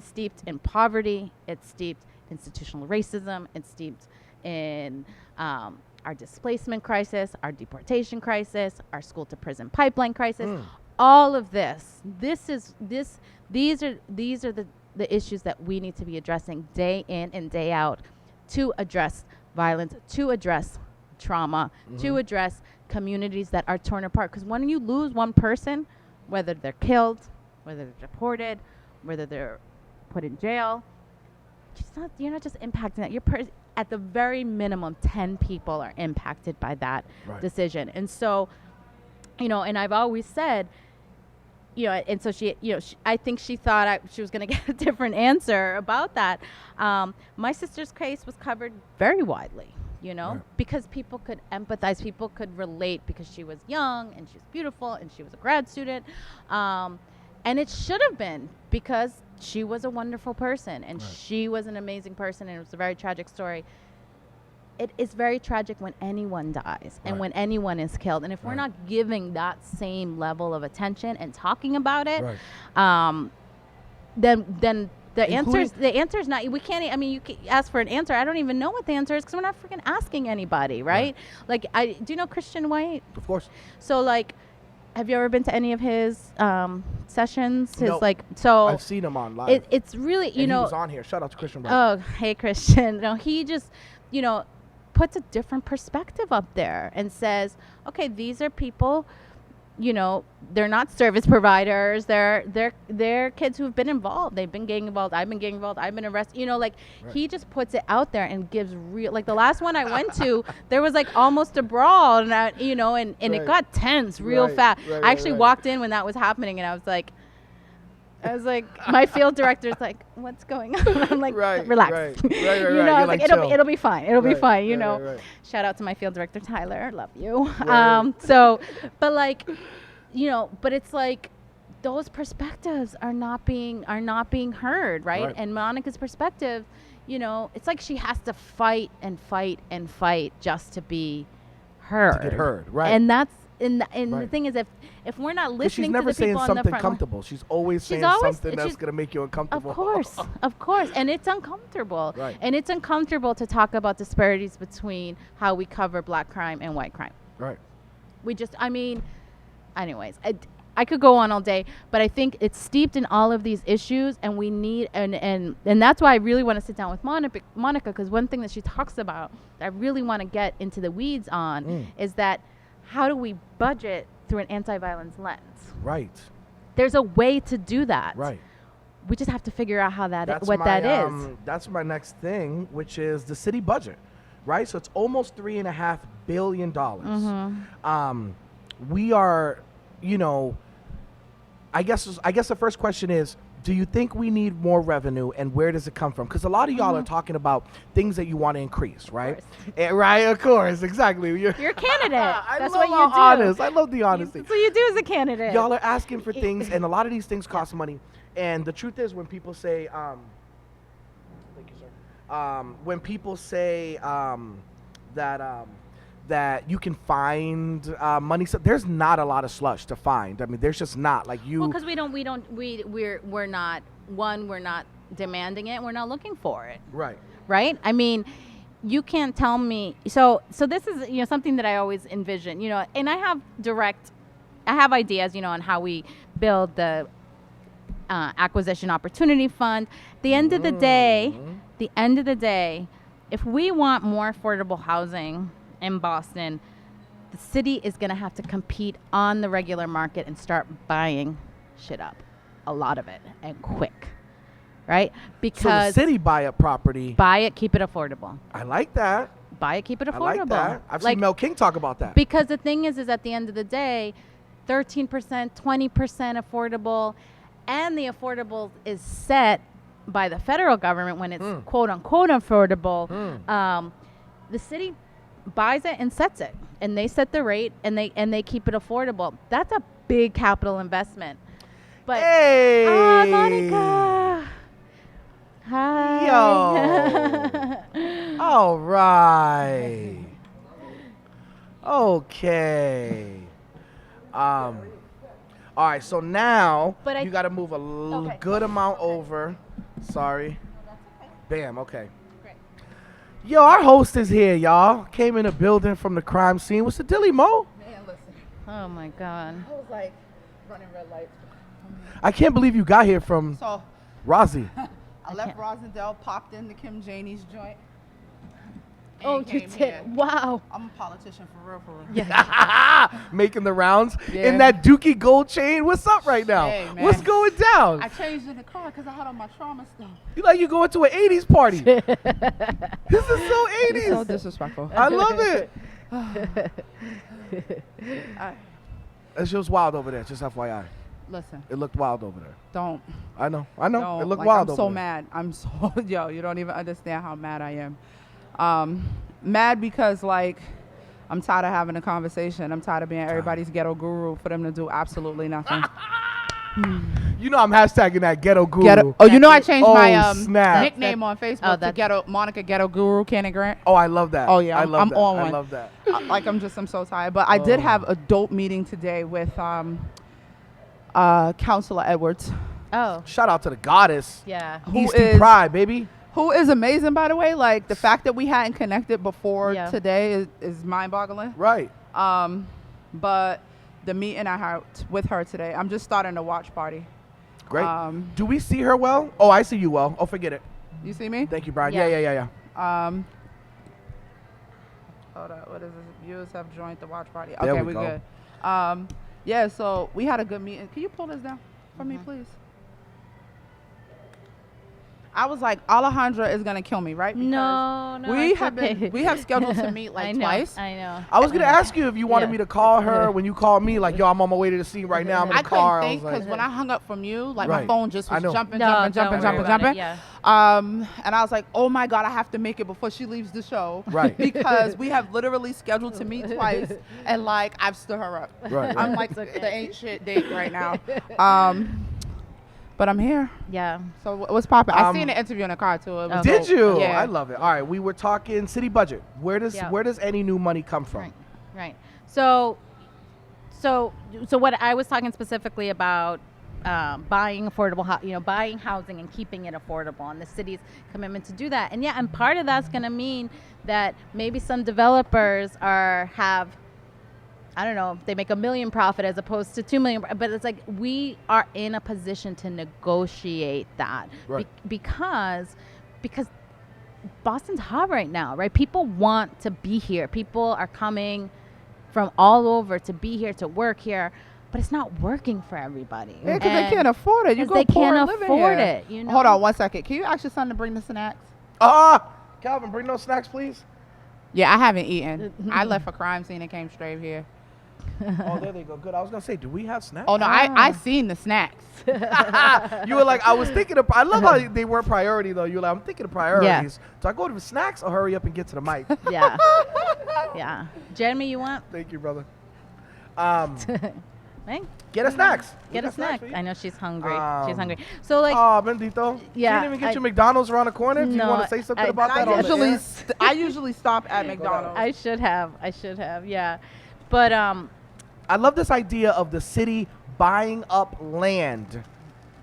steeped in poverty, it's steeped in institutional racism, it's steeped in our displacement crisis, our deportation crisis, our school to prison pipeline crisis. All of these are the issues that we need to be addressing day in and day out to address violence, to address trauma, to address communities that are torn apart. Because when you lose one person, whether they're killed, whether they're deported, whether they're put in jail, you're not just impacting that. At the very minimum, 10 people are impacted by that decision. And so, and I've always said, you know, and so she, you know, I think she thought she was going to get a different answer about that. My sister's case was covered very widely, you know, Right. because people could empathize, people could relate because she was young and she was beautiful and she was a grad student. And it should have been because she was a wonderful person and Right. she was an amazing person and it was a very tragic story. It is very tragic when anyone dies and Right. when anyone is killed. And if we're Right. not giving that same level of attention and talking about it, Right. then the Including- answer is not. We can't. I mean, you can ask for an answer. I don't even know what the answer is because we're not freaking asking anybody, right? Like, do you know Christian White? Of course. So, like, have you ever been to any of his sessions? His No. so I've seen him on live. it's really And you know. he was on here. Shout out to Christian Brown. Oh, hey, Christian. No, he just, you know, puts a different perspective up there and says, okay, these are people, you know, they're not service providers. They're kids who've been involved. They've been gang involved. I've been gang involved. I've been arrested. You know, like he just puts it out there and gives real. Like the last one I went to, there was like almost a brawl, and and Right. it got tense real Right, fast. right, I actually right. walked in when that was happening, and I was like, my field director's like, what's going on? I'm like, Right, relax. right, right, you right, know, right. I You're was like, like, it'll chill. be fine. It'll be Right, fine. You right, know. right, right. Shout out to my field director Tyler. Love you. Right. So, but like, you know, but it's like those perspectives are not being heard, right? Right. And Monica's perspective, you know, it's like she has to fight and fight and fight just to be heard. To get heard, right. And that's and the Right. thing is, if we're not 'Cause listening she's to never the saying people on the something front, comfortable. She's always She's saying always- something that's she's- going to make you uncomfortable. of course, and it's uncomfortable. Right. And it's uncomfortable to talk about disparities between how we cover black crime and white crime. Right. We just, I mean, anyways, I could go on all day, but I think it's steeped in all of these issues, and we need, and that's why I really want to sit down with Monica, because one thing that she talks about that I really want to get into the weeds on is that how do we budget through an anti-violence lens? Right. There's a way to do that. Right. We just have to figure out how that That's what my, that is. That's my next thing, which is the city budget, right? So it's almost $3.5 billion. Mm-hmm. We are, you know, I guess the first question is, do you think we need more revenue, and where does it come from? Because a lot of y'all are talking about things that you want to increase, right? Right, of course, exactly. You're You're a candidate. I That's love what you how do. honest. I love the honesty. That's what you do as a candidate. Y'all are asking for things, and a lot of these things cost money. And the truth is, when people say, thank you, sir. When people say that you can find money, so there's not a lot of slush to find. I mean, there's just not like you. Well, because we're not demanding it. We're not looking for it. Right. Right? I mean, you can't tell me. So this is, you know, something that I always envision, you know, and I have ideas, you know, on how we build the acquisition opportunity fund. The end of the day, if we want more affordable housing in Boston, the city is going to have to compete on the regular market and start buying shit up, a lot of it, and quick. Right? So the Because city buy up property. buy it, keep it affordable. I like that. Buy it, keep it affordable. I like that. I've Like, seen Mel King talk about that. because the thing is at the end of the day, 13%, 20% affordable, and the affordable is set by the federal government when it's quote unquote affordable. The city buys it and sets it, and they set the rate, and they keep it affordable. That's a big capital investment. But Hey, Monica. Hi. Yo. All right. Okay. All right. So now But you got to move a Okay. good amount over. Sorry. Bam. Okay. Yo, our host is here, y'all. Came in the building from the crime scene. What's the dilly, Mo? Man, listen, Oh my God. I was like running red lights. I can't believe you got here from So Rozzy. I left Rosendale, popped into Kim Janey's joint. and Oh, you came did. here. Wow. I'm a politician for real, for real. Yeah. Making the rounds in Yeah. that Dookie gold chain. What's up right now? Hey, man. What's going down? I changed in the car because I had on my trauma stuff. You like you going to an 80s party. This is so 80s. So disrespectful. I love it. I- It's just wild over there, just FYI. Listen, It looked wild over there. don't. I know. It Don't. looked Like, wild I'm over so there. mad. I'm so yo. You don't even understand how mad I am. Mad because like I'm tired of having a conversation. I'm tired of being everybody's ghetto guru for them to do absolutely nothing. You know I'm hashtagging that ghetto guru. Ghetto. Oh, you know I changed Oh, my snap. nickname on Facebook to that's- Ghetto Monica Ghetto Guru Cannon Grant. Oh, I love that. Oh, yeah, I I'm love that. on I one. love that. Like I'm so tired. But I did have a dope meeting today with Councilor Edwards, Oh, Shout out to the goddess. yeah. Who Easty is- Pride, baby. who is amazing, by the way. Like the fact that we hadn't connected before Yeah. today is mind-boggling. Right. But the meeting I had with her today, I'm just starting a watch party. Great. Um, Do we see her well? Oh, I see you well. Oh, forget it. You see me? Thank you, Brian. Yeah. Yeah. Hold up. What is this? Viewers have joined the watch party. There Okay, we we go. good. Yeah. So we had a good meeting. Can you pull this down for me, please? I was like, Alejandra is gonna kill me, right? Because No, we it's have okay. we have scheduled to meet I like know, twice. I know. I was gonna ask you if you wanted Yeah. me to call her when you called me. Like, yo, I'm on my way to the scene right now. I'm in I the car. couldn't I think was because like, when I hung up from you, like Right. my phone just I was know. jumping. No, don't worry about it, yeah. And I was like, oh my God, I have to make it before she leaves the show. Right. Because we have literally scheduled to meet twice and like I've stood her up. Right. I'm like It's okay. the ain't shit date right now. But I'm here. Yeah. So what's poppin'? I Um, seen the interview in the car too. It was Did dope. you? Yeah. I love it. All right, we were talking city budget. Where does Yeah. any new money come from? Right. So what I was talking specifically about buying affordable, buying housing and keeping it affordable, and the city's commitment to do that. And yeah, and part of that's going to mean that maybe some developers have. I don't know if they make $1 million profit as opposed to $2 million, but it's like we are in a position to negotiate that Right. because Boston's hot right now, right? People want to be here. People are coming from all over to be here, to work here, but it's not working for everybody. Yeah, because they And can't afford it. You 'cause go they poor can't living afford here. it, you know? Hold on 1 second. Can you ask your son to bring the snacks? Calvin, bring those snacks, please. Yeah, I haven't eaten. I left a crime scene and came straight here. Oh, there they go. Good. I was gonna say, do we have snacks? Oh no, I seen the snacks. You were like, I was thinking of. I love how they weren't priority though. You were like, I'm thinking of priorities. So I go to the snacks or hurry up and get to the mic. Yeah. Yeah. Jeremy, you want? Thank you, brother. Hey, Get a snacks. get We a got snacks snack. for you. I know she's hungry. She's Um, hungry. So like, Oh, bendito. Yeah, You didn't even get I- your McDonald's around the corner. Do you No, want to say something I- about that? I on the usually air? I usually stop at McDonald's. I should have. Yeah. But I love this idea of the city buying up land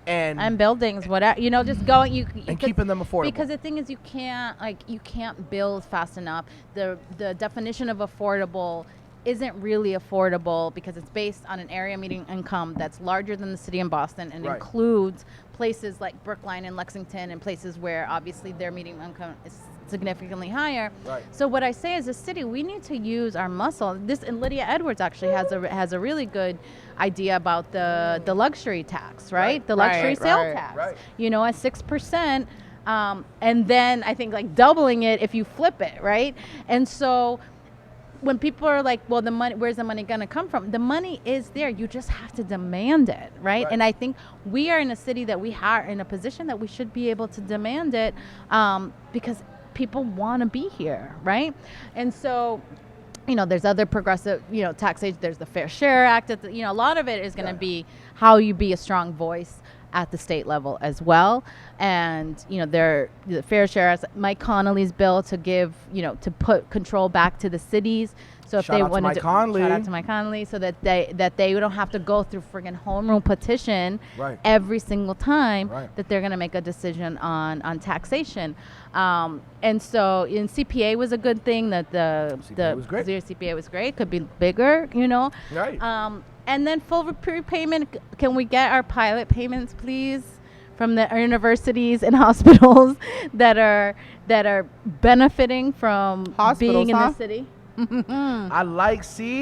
and buildings, whatever, just going. You and because- keeping them affordable. Because the thing is, you can't build fast enough. The definition of affordable isn't really affordable because it's based on an area median income that's larger than the city in Boston and Right. includes places like Brookline and Lexington and places where obviously their median income is significantly higher. Right. So what I say as a city, we need to use our muscle. And Lydia Edwards actually has a really good idea about the luxury tax, right? Right. The luxury Right, sale right, tax. right. At 6%, and then I think like doubling it if you flip it, right? And so when people are like, well, the money, where's the money going to come from? The money is there. You just have to demand it, right? Right. And I think we are in a city that we are in a position that we should be able to demand it because people want to be here, right? And so, there's other progressive, taxation. There's the Fair Share Act. A lot of it is going to be how you be a strong voice at the state level as well. And, the Fair Share Act, Mike Connolly's bill to give, to put control back to the cities. So if Shout they out to wanted Mike Conley. shout out to Mike Connolly, so that they don't have to go through friggin' home rule petition Right. every single time Right. that they're going to make a decision on taxation. And so in CPA was a good thing that the CPA was great. zero CPA was great. Could be bigger, Right. And then full prepayment. Can we get our pilot payments, please, from the universities and hospitals that are benefiting from Hospitals, being in huh? the city?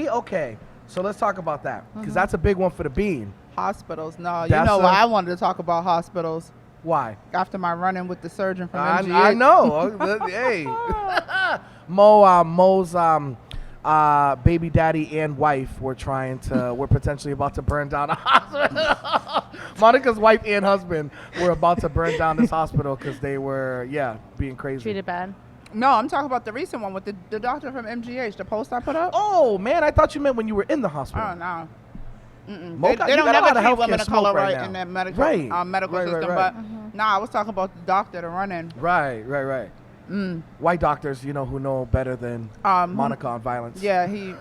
Okay. So let's talk about that because that's a big one for the bean. Hospitals. No, you That's know a- why I wanted to talk about hospitals Why? after my run-in with the surgeon from I MGH. know. Hey, Mo's baby daddy and wife were potentially about to burn down a hospital. Monica's wife and husband were about to burn down this hospital because they were, being crazy. Treated bad. No, I'm talking about the recent one with the doctor from MGH, the post I put up. Oh, man, I thought you meant when you were in the hospital. Oh, no. Mocha, They you don't got a lot never of treat healthcare women of smoke color right right now. in that medical Right, system. right. But I was talking about the doctor, the run-in. Right. White doctors, who know better than Monica on violence. Yeah,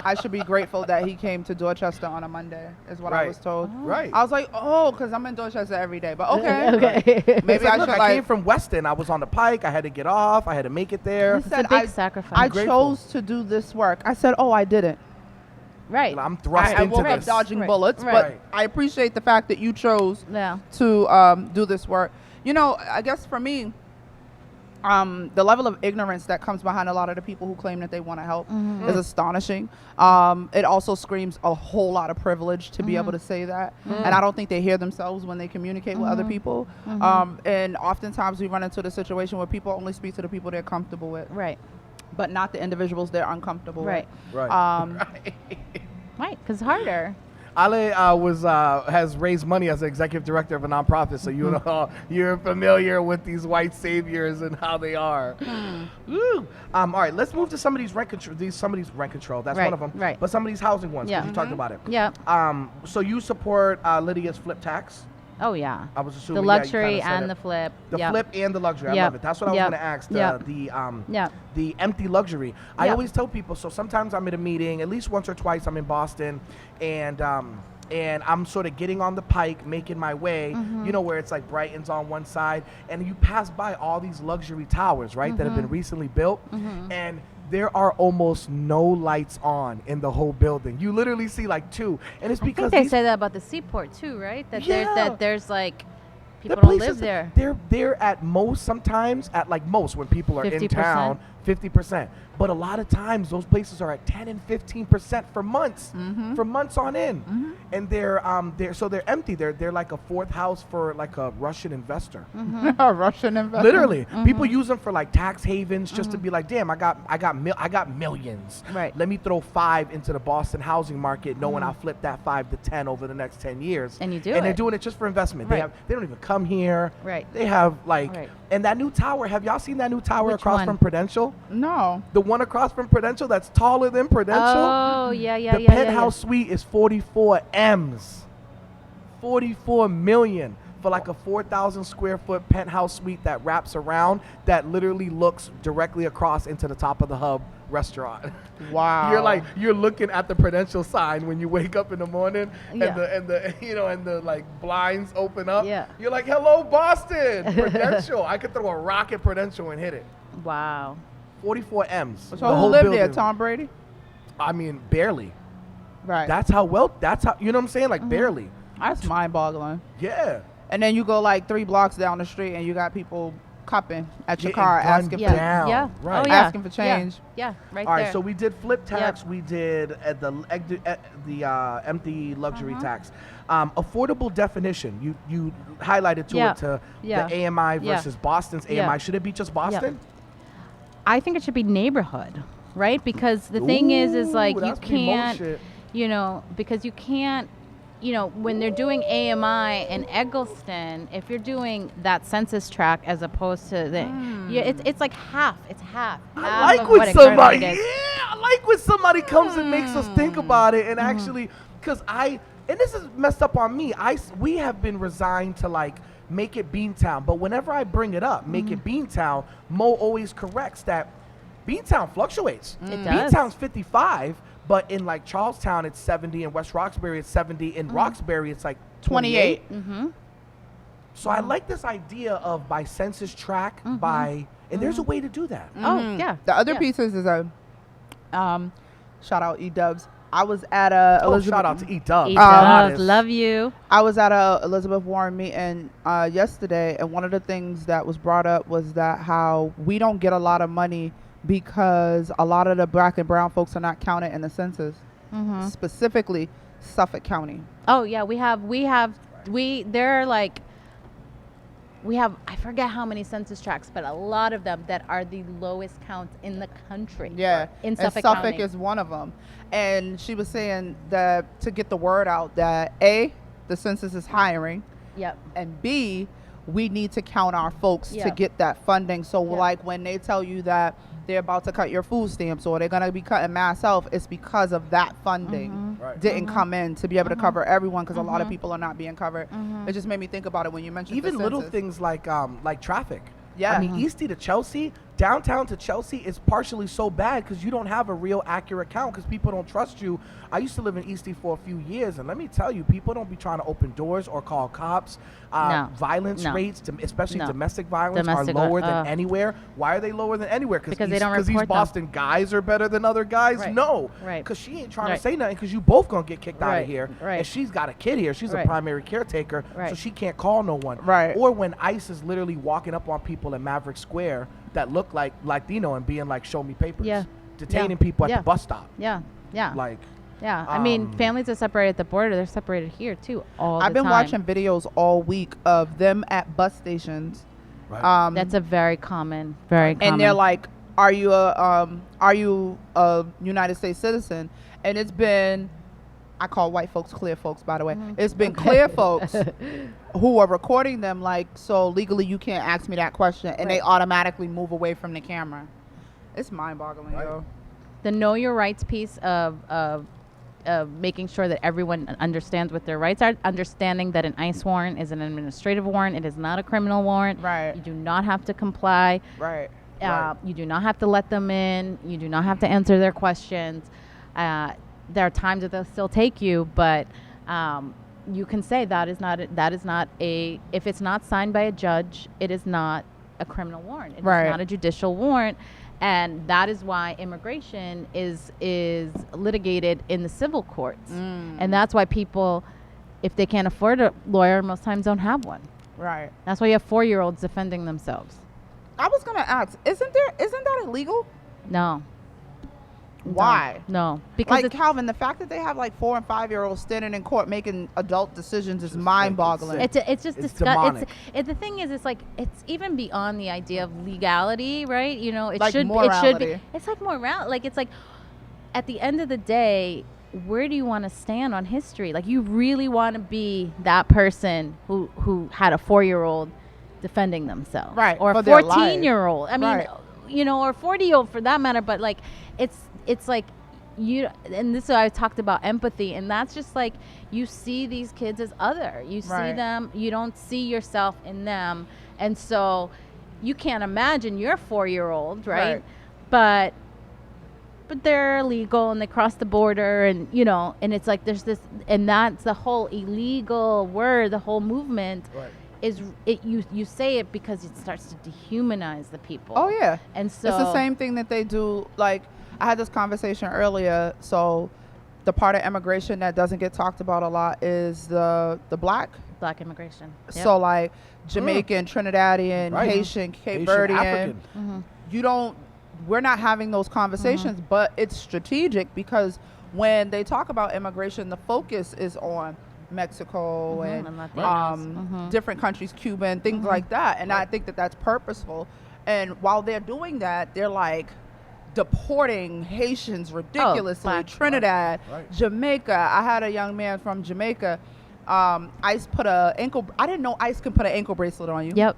I should be grateful that he came to Dorchester on a Monday, is what I Right. was told. Right. I was like, because I'm in Dorchester every day. But okay. Okay. Maybe Like, I look, should I came from Weston. I was on the Pike. I had to get off. I had to make it there. He said, a big I sacrifice. Grateful. chose to do this work. I said, I didn't. Right. I'm thrust I into woke up this. dodging Right. bullets, Right. but Right. I appreciate the fact that you chose Yeah. to do this work. I guess for me, the level of ignorance that comes behind a lot of the people who claim that they want to help is astonishing. It also screams a whole lot of privilege to be able to say that. And I don't think they hear themselves when they communicate with other people. And oftentimes we run into the situation where people only speak to the people they're comfortable with, Right. but not the individuals they're uncomfortable Right. with. Right. Right. Because harder. Ale has raised money as an executive director of a nonprofit, so you're familiar with these white saviors and how they are. Woo. All right, let's move to some of these rent control. That's Right, one of them. right. But some of these housing ones, 'cause Yeah. you talked about it. Yeah. So you support Lydia's flip tax? Oh, yeah. I was assuming The yeah, you luxury kinda said and it. the flip. The Yep. flip and the luxury. I Yep. love it. That's what I was Yep. going to ask. Yep. Yep. The empty luxury. I Yep. always tell people, so sometimes I'm at a meeting, at least once or twice I'm in Boston, and I'm sort of getting on the Pike, making my way, where it's like Brighton's on one side, and you pass by all these luxury towers, right, that have been recently built, and there are almost no lights on in the whole building. You literally see like two, and it's I because think they these say that about the seaport too, right? That Yeah. there's like the people don't places, live there. They're at most sometimes at like most when people are in 50%. town, 50%. But a lot of times those places are at 10 and 15% for months, for months on end, and they're empty. They're like a fourth house for like a Russian investor. A Russian investor. Literally, people use them for like tax havens just to be like, damn, I got millions. Right. Let me throw 5 into the Boston housing market, knowing I'll flip that 5 to 10 over the next 10 years. And you do And they're it. doing it just for investment. Right. They don't even come here. Right. They have like, Right. and that new tower. Have y'all seen that new tower Which across one? from Prudential? No. The one across from Prudential that's taller than Prudential. Oh, yeah. The penthouse suite is 44 M's. 44 million for like a 4,000 square foot penthouse suite that wraps around, that literally looks directly across into the top of the Hub restaurant. Wow. You're looking at the Prudential sign when you wake up in the morning, Yeah. and the like blinds open up. Yeah. You're like, hello Boston, Prudential. I could throw a rock at Prudential and hit it. Wow. 44 M's. So the who whole lived there? building. Tom Brady? I mean, barely. Right. That's how, you know what I'm saying? Like, barely. That's mind-boggling. Yeah. And then you go like 3 blocks down the street and you got people cupping at your Getting car gunned asking Yeah. for down. Yeah. Right. Oh, yeah. Asking for Yeah. change. Yeah. Right All right, there. so we did flip tax. We did the empty luxury tax. Affordable definition. You highlighted to Yeah. it to Yeah. the AMI Yeah. versus Boston's Yeah. AMI. Should it be just Boston? I think it should be neighborhood, right? Because the thing is like Ooh, you that's me mo can't, shit. because you can't, when they're doing AMI in Eggleston, if you're doing that census tract as opposed to the, it's like half. It's half. I half like of when what it somebody, currently is. I like when somebody comes and makes us think about it and actually, because and this is messed up on me. We have been resigned to like make it Beantown, but whenever I bring it up, make it Beantown, Mo always corrects that Beantown fluctuates. It does. Beantown's 55, but in like Charlestown it's 70, in West Roxbury it's 70, in Roxbury it's like 28. So I like this idea of by census tract, and there's a way to do that. Oh, yeah. The other yeah. pieces is a shout out E-Dubs. I was at a Shout out to E-Dubs. E-Dubs, love you. I was at a Elizabeth Warren meeting yesterday, and one of the things that was brought up was that how we don't get a lot of money because a lot of the black and brown folks are not counted in the census, specifically Suffolk County. Oh, yeah. There are like we have, I forget how many census tracts, but a lot of them that are the lowest counts in the country. Yeah, In and Suffolk Suffolk County. is one of them. And she was saying that to get the word out that A, the census is hiring, Yep. and B, we need to count our folks to Yeah. get that funding. So Yeah. like when they tell you that they're about to cut your food stamps or they're going to be cutting mass health, it's because of that funding Mm-hmm. Right. didn't come in to be able to cover everyone, because a lot of Mhm. people are not being covered. Mhm. It just made me think about it when you mentioned Even the little census. things like traffic. Yeah. I mean, Eastie to Chelsea, downtown to Chelsea is partially so bad because you don't have a real accurate count because people don't trust you. I used to live in Eastie for a few years, and let me tell you, people don't be trying to open doors or call cops. No. Violence No. rates, especially No. domestic violence, Domestic are lower vi- than anywhere. Why are they lower than anywhere? Because they don't these report them. Boston guys are better than other guys? Right. No. Right. Because she ain't trying Right. to say nothing because you both going to get kicked out Right. of here. Right. And she's got a kid here. She's a Right. primary caretaker, so Right. she can't call no one. Right. Or when ICE is literally walking up on people in Maverick Square that look like Latino and being like, show me papers. Yeah. Detaining Yeah. people at Yeah. the bus stop. Yeah. Yeah. Like, Yeah. I mean, um, families are separated at the border. They're separated here too all the I've been time. watching videos all week of them at bus stations. right. That's a very common, very common. And they're like, are you a United States citizen? And it's been, I call white folks clear folks, by the way. Mm-hmm. It's been clear folks who are recording them, like, so legally you can't ask me that question, and they Right. automatically move away from the camera. It's mind-boggling, Right. yo. the know your rights piece of making sure that everyone understands what their rights are, understanding that an ICE warrant is an administrative warrant. It is not a criminal warrant. Right. You do not have to comply. Right. Right. You do not have to let them in. You do not have to answer their questions. There are times that they'll still take you, but you can say that is not a if it's not signed by a judge, it is not a criminal warrant. It is Right. not a judicial warrant, and that is why immigration is litigated in the civil courts, and that's why people, if they can't afford a lawyer, most times don't have one. Right. That's why you have 4-year-olds defending themselves. I was gonna ask, isn't that illegal? No. Why? No, because Like, it's, Calvin, the fact that they have like 4 and 5-year-olds standing in court making adult decisions is mind-boggling. it's just It's disgusting. demonic. The thing is, it's like it's even beyond the idea of legality, right? You know, it Like should it should morality. be. It's like moral. Like it's like at the end of the day, where do you want to stand on history? Like you really want to be that person who had a 4-year-old defending themselves, Right, Or for a their life. 14-year-old. I mean, Right. you know, or 40-year-old for that matter. But like, it's like. You and this is I talked about empathy, and that's just like you see these kids as other. You see Right. them, you don't see yourself in them, and so you can't imagine your 4-year-old, right? Right. But they're illegal and they cross the border, and you know, and it's like there's this, and that's the whole illegal word, the whole movement. Right. Is it you say it because it starts to dehumanize the people. Oh yeah. And so It's the same thing that they do. Like, I had this conversation earlier. So the part of immigration that doesn't get talked about a lot is the black. black immigration. Yep. So like Jamaican, Trinidadian, Right. Haitian, Cape Haitian, Verdean. African. Mm-hmm. You don't, we're not having those conversations, but it's strategic because when they talk about immigration, the focus is on Mexico And and Latinos. different countries, Cuba and things like that. And I think that that's purposeful. And while they're doing that, they're like deporting Haitians ridiculously. black. Trinidad, Right. Jamaica. I had a young man from Jamaica. ICE put a ankle. I didn't know ICE can put an ankle bracelet on you. Yep.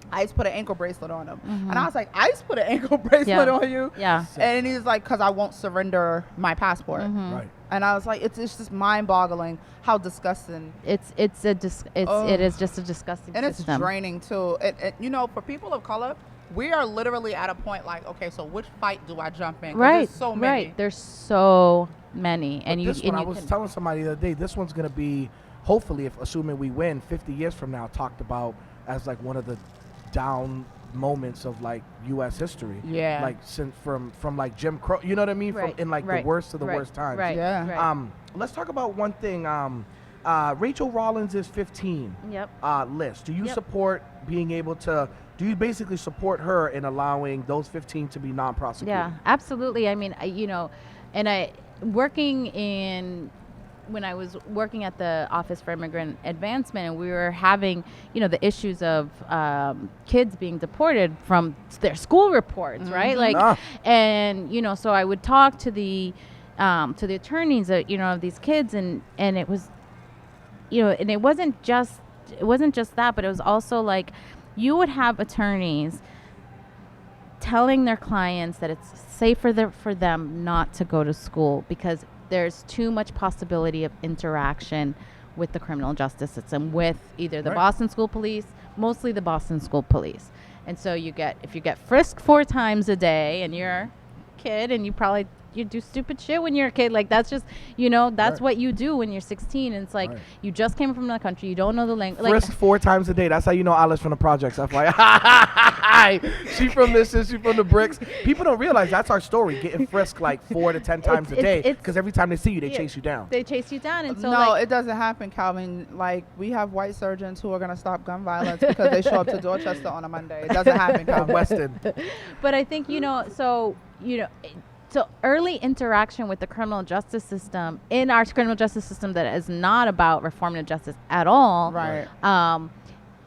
ICE put an ankle bracelet on him. And I was like, ICE put an ankle bracelet Yeah. on you? Yeah. And he's like, because I won't surrender my passport. Right. And I was like, it's just mind-boggling how disgusting. It is just a disgusting And it's system. draining, too. You know, for people of color, we are literally at a point like, okay, so which fight do I jump in? 'Cause Right. There's so many. Right. There's so many, and you This one, and I you was can, telling somebody the other day, this one's going to be, hopefully, if assuming we win, 50 years from now, talked about as like one of the down moments of like U.S. history. Yeah. Like since from like Jim Crow, you know what I mean? Right, From in like right, the worst of the right, worst times. Right. Yeah. Right. Let's talk about one thing. Rachel Rollins is 15. Yep. List. Do you Yep. support being able to? Do you basically support her in allowing those 15 to be non-prosecuted? Yeah, absolutely. I mean, you know, and I working in when I was working at the Office for Immigrant Advancement, and we were having, the issues of kids being deported from their school reports, right? Like, and so I would talk to the attorneys, of these kids, and it was, and it wasn't just that, but it was also like, you would have attorneys telling their clients that it's safer for them not to go to school because there's too much possibility of interaction with the criminal justice system, with either the Boston School Police, mostly the Boston School Police. And so if you get frisked 4 times a day and you're a kid and you do stupid shit when you're a kid, like that's just, that's what you do when you're 16. And it's like, you just came from the country, you don't know the language. Frisk 4 times a day. That's how you know Alice from the projects. FYI. She from this, she from the bricks. People don't realize that's our story. Getting frisked like 4 to 10 times a day. Because every time they see you, they chase you down. They chase you down. And so no, it doesn't happen, Calvin. Like, we have white surgeons who are going to stop gun violence because they show up to Dorchester on a Monday. It doesn't happen, Calvin. Weston. But I think, so early interaction with the criminal justice system, in our criminal justice system that is not about reformative justice at all, Right.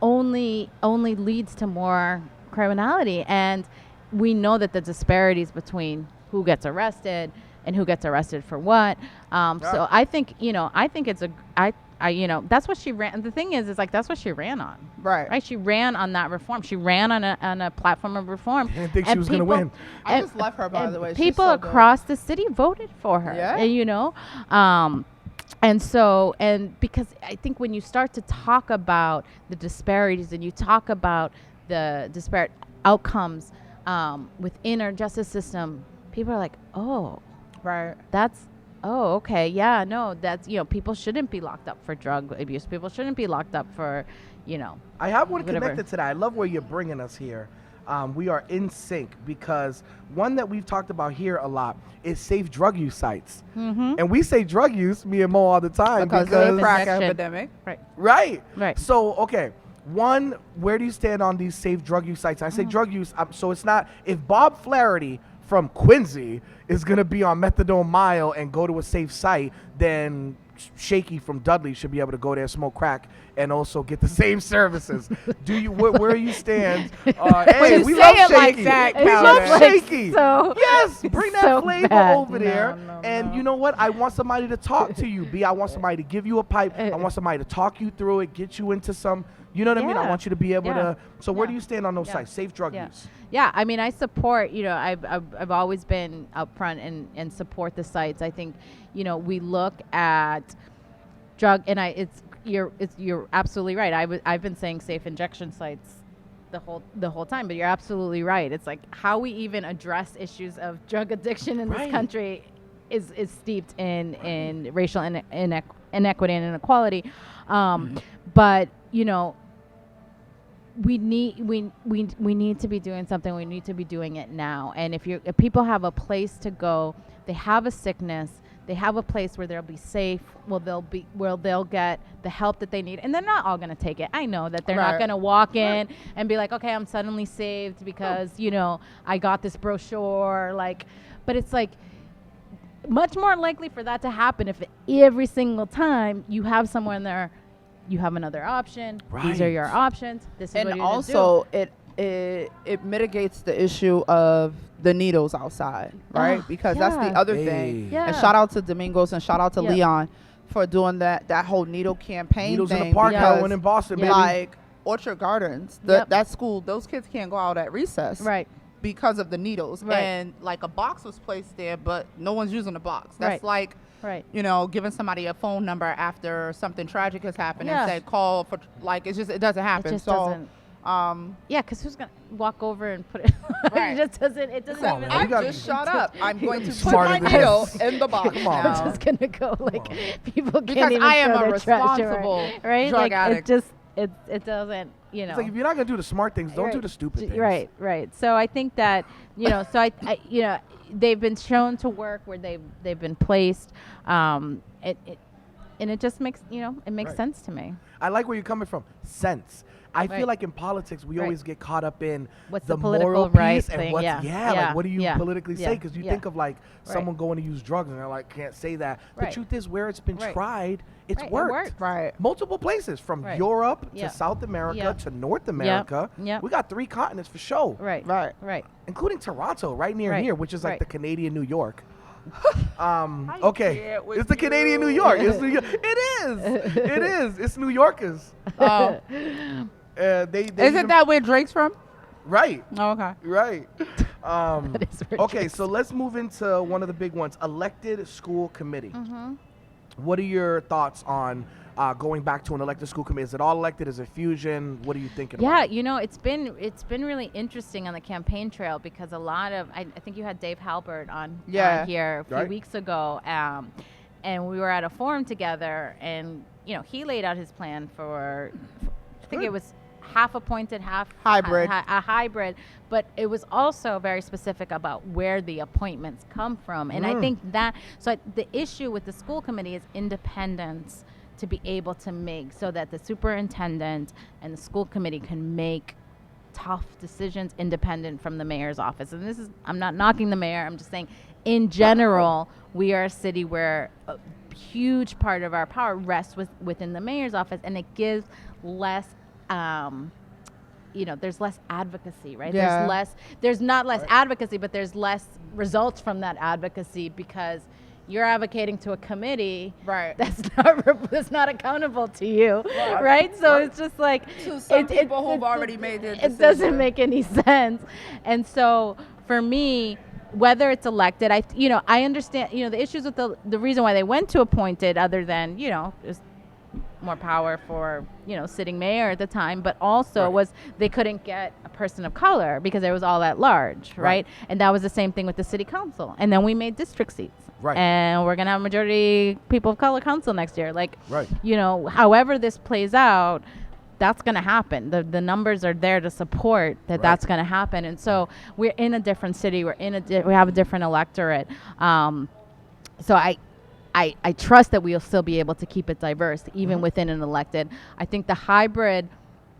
Only leads to more criminality. And we know that the disparities between who gets arrested and who gets arrested for what. So I think it's that's what she ran. The thing is like, that's what she ran on. Right. She ran on that reform. She ran on a platform of reform. I didn't think she was going to win. I just love her, by the way. People across the city voted for her. Yeah. And because I think when you start to talk about the disparities and you talk about the disparate outcomes within our justice system, people are like, oh, right. Okay. Yeah, no, that's, people shouldn't be locked up for drug abuse. People shouldn't be locked up for, I have one whatever. connected to that. I love where you're bringing us here. We are in sync because one that we've talked about here a lot is safe drug use sites. Mm-hmm. And we say drug use, me and Mo, all the time. Because of the crack epidemic. Right. So, okay. One, where do you stand on these safe drug use sites? I say drug use, so it's not, if Bob Flaherty from Quincy is going to be on Methadone Mile and go to a safe site, then Shaky from Dudley should be able to go there, smoke crack, and also get the same services. Do you where you stand? Hey, we love Shaky. Like that, we love Shaky. So yes, bring that so flavor bad. over there. And you know what? I want somebody to talk to you. I want somebody to give you a pipe. I want somebody to talk you through it, get you into some. You know what I mean? I want you to be able to. So where do you stand on those sites? Safe drug use. Yeah, I mean, I support. I've always been upfront and support the sites. I think, we look at drug, and you're absolutely right. I've been saying safe injection sites the whole time, but you're absolutely right. It's like how we even address issues of drug addiction in this country is steeped in racial inequity and inequality. But we need to be doing something. We need to be doing it now. And if people have a place to go, they have a sickness, they have a place where they'll be safe, where they'll get the help that they need. And they're not all going to take it. I know that they're not going to walk in and be like, okay, I'm suddenly saved because, I got this brochure. But it's like much more likely for that to happen if every single time you have someone there, you have another option. These are your options. This is what you're going to do. And also, it mitigates the issue of the needles outside, right? Because that's the other thing. Yeah. And shout out to Domingos and shout out to Leon for doing that whole needle campaign Needles thing. in the park, heroin in Boston, baby. Like Orchard Gardens, that school, those kids can't go out at recess. Right. Because of the needles. Right. And like a box was placed there, but no one's using the box. That's like, right. Giving somebody a phone number after something tragic has happened and say call for, like, it doesn't happen. It just doesn't. Because who's gonna walk over and put it? It just doesn't. It doesn't even. I just shut up. I'm going to put Smarter my than needle this. in the box. Come on. now. I'm just gonna go people can't Because even I am throw a their trash away, responsible right? drug addict. It doesn't. It's like if you're not gonna do the smart things, don't do the stupid things. Right. So I think that they've been shown to work where they've been placed. and it just makes it makes Right. sense to me. I like where you're coming from. Sense. I Right. feel like in politics we Right. always get caught up in What's the the political moral right piece and thing, what's yeah, like what do you yeah, politically say? yeah, Because you yeah. think of like someone going to use drugs and they're like can't say that. The Right. truth is where it's been Right. tried, it's Right, it worked. works. Right. Multiple places from Right. Europe Yeah. to South America Yeah. to North America. Yep. We got 3 continents for show, Right. Right. Right. including Toronto, right near Right. here, which is like Right. the Canadian New York. Okay, can't with it's the Canadian New York. It's New York. It is. It is. It's New Yorkers. They Isn't even- that where Drake's from? right? Oh, okay. Right. That is where Okay, Drake's so let's move into one of the big ones: elected school committee. Mm-hmm. What are your thoughts on going back to an elected school committee? Is it all elected? Is it fusion? What are you thinking? Yeah, about? it's been really interesting on the campaign trail because a lot of I think you had Dave Halbert on here a few Right. weeks ago, and we were at a forum together, and he laid out his plan for I think Good. it was half appointed, half Hybrid. a hybrid, but it was also very specific about where the appointments come from, and I think that the issue with the school committee is independence to be able to make so that the superintendent and the school committee can make tough decisions independent from the mayor's office. And I'm not knocking the mayor, I'm just saying in general, we are a city where a huge part of our power rests within the mayor's office, and it gives less there's less advocacy, right? Yeah. There's not less advocacy, but there's less results from that advocacy because you're advocating to a committee Right. that's not accountable to you, right? So it's just like To some people who've already made their it doesn't decision. make any sense. And so for me, whether it's elected, I understand the issues with the reason why they went to appointed, other than just more power for sitting mayor at the time, but also Right. was they couldn't get a person of color because it was all at large, right? And that was the same thing with the city council. And then we made district seats, Right. and we're gonna have majority people of color council next year. Like, Right. however this plays out, that's going to happen. The numbers are there to support that Right. that's going to happen. And so we're in a different city. We have a different electorate. So I trust that we'll still be able to keep it diverse, even within an elected. I think the hybrid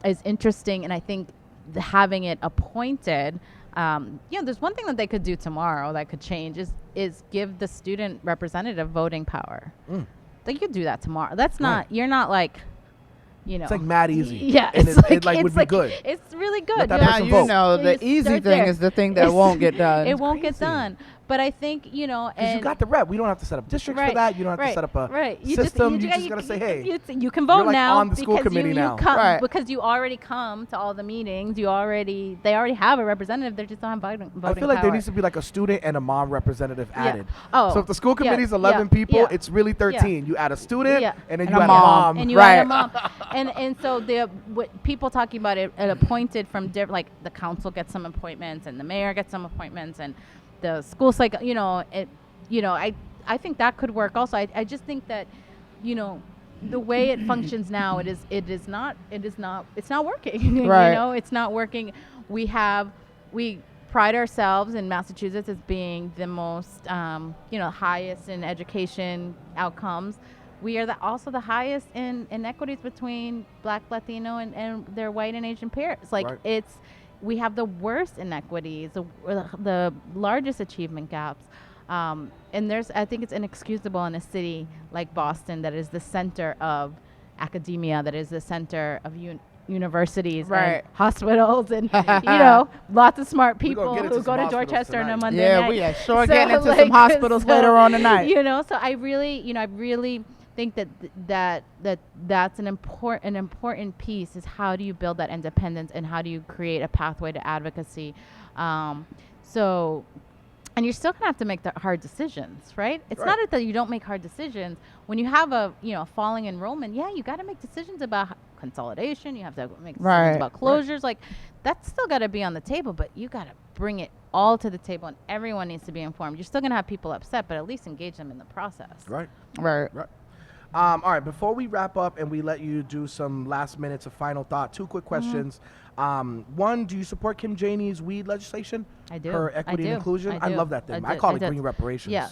is interesting, and I think having it appointed, there's one thing that they could do tomorrow that could change is give the student representative voting power. They could do that tomorrow. That's not, you're not like, It's like mad easy. Yeah, and it's it like would be good. It's really good. Let that Now person you vote. know You the just easy start thing there. is the thing that It's- won't get done. It won't get crazy. done. But I think Because and you got the rep. We don't have to set up districts for that. You don't have to set up a system. You just gotta say, hey, you can vote like now on the school because committee you now. come Right. because you already come to all the meetings. They already have a representative. They just don't have voting I feel like power. there needs to be like a student and a mom representative added. Oh, So if the school yeah, committee is 11 yeah, people, yeah. it's really 13. You add a student Yeah. and then And you a add mom. a mom. And you Right. add a mom, and so people talking about it appointed from like the council gets some appointments and the mayor gets some appointments and the school cycle. I think that could work also. I just think that the way it functions now, it's not working. Right. It's not working. We pride ourselves in Massachusetts as being the most highest in education outcomes. We are also the highest in inequities between Black, Latino, and their white and Asian peers. Like Right. we have the worst inequities, the largest achievement gaps. And I think it's inexcusable in a city like Boston that is the center of academia, that is the center of universities Right. and hospitals and, lots of smart We gonna people get into who go some to hospitals Dorchester on a tonight. Monday Yeah, night. we are sure getting into some hospitals later on tonight. So I really think that's an important piece is how do you build that independence and how do you create a pathway to advocacy. And you're still gonna have to make the hard decisions, right? It's not that you don't make hard decisions. When you have a falling enrollment, you got to make decisions about consolidation. You have to make decisions Right. about closures. Like that's still got to be on the table, but you got to bring it all to the table, and everyone needs to be informed. You're still gonna have people upset, but at least engage them in the process. Right. Right. All right, before we wrap up and we let you do some last minutes of final thought, 2 quick questions. One, do you support Kim Janey's weed legislation? I do. her equity I and do. inclusion? I do. love that thing. I do. call it do. green reparations. Yeah,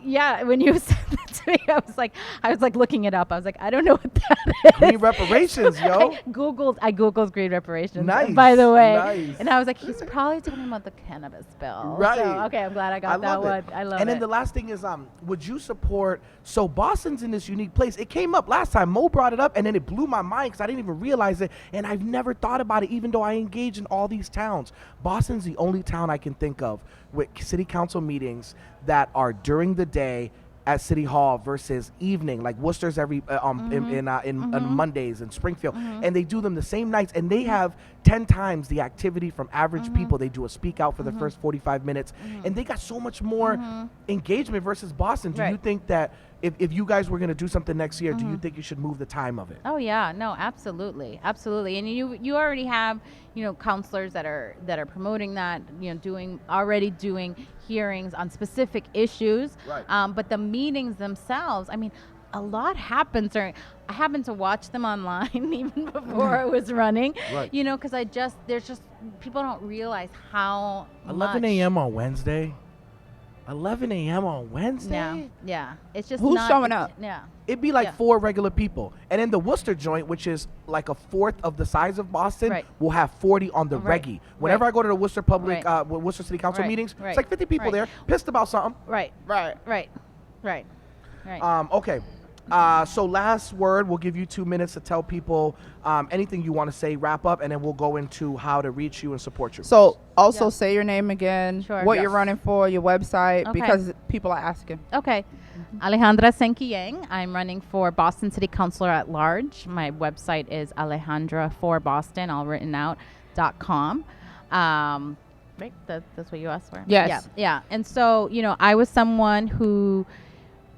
yeah. When you said that to me, I was like looking it up. I was like, I don't know what that is. Green reparations, yo. I googled green reparations. Nice, By the way, nice. and I was like, he's probably talking about the cannabis bill. Right. So, okay, I'm glad I got that love one. it. I love And it. then the last thing is, would you support? So Boston's in this unique place. It came up last time. Mo brought it up, and then it blew my mind because I didn't even realize it, and I've never thought about it, even though I engage in all these towns. Boston's the only town I can think of with city council meetings that are during the day at City Hall versus evening, like Worcester's every in Mondays and Springfield, and they do them the same nights, and they have 10 times the activity from average people. They do a speak out for the first 45 minutes, and they got so much more engagement versus Boston. Do you Right. think that if you guys were going to do something next year, do you think you should move the time of it? Oh yeah, no, absolutely, absolutely. And you already have, counselors that are promoting that, already doing hearings on specific issues. Right. But the meetings themselves, I mean, a lot happens during. I happened to watch them online even before I was running. Right. Because there's just people don't realize how 11 much- a.m. on Wednesday. 11 a.m. on Wednesday. Yeah. It's just Who's not, showing it's- up? Yeah. It'd be like Yeah. 4 regular people. And then the Worcester joint, which is like a fourth of the size of Boston, Right. will have 40 on the Right. Reggie. Whenever Right. I go to the Worcester Public, Right. Worcester City Council Right. meetings, Right. it's like 50 people Right. there, pissed about something. Right. Right. Right. Okay. So last word, we'll give you 2 minutes to tell people anything you want to say, wrap up, and then we'll go into how to reach you and support you. So also Yeah. say your name again, Sure. what Yes. you're running for, your website, Okay. because people are asking. Okay. Alejandra Senki-Yang. I'm running for Boston City Councilor at Large. My website is alejandra4boston, all written out, .com. Right? That's what you asked for? Yes. Yeah. And so, I was someone who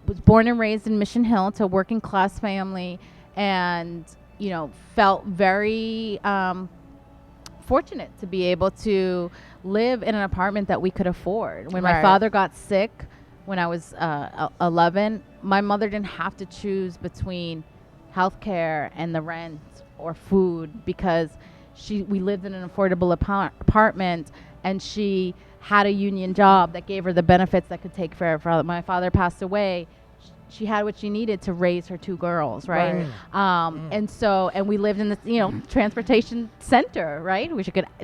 was born and raised in Mission Hill to a working class family and, felt very fortunate to be able to live in an apartment that we could afford. When my Right. father got sick when I was 11, my mother didn't have to choose between healthcare and the rent or food because we lived in an affordable apartment and she had a union job that gave her the benefits that could take care of her. My father passed away. She had what she needed to raise her 2 girls, right? And we lived in this, transportation center, right?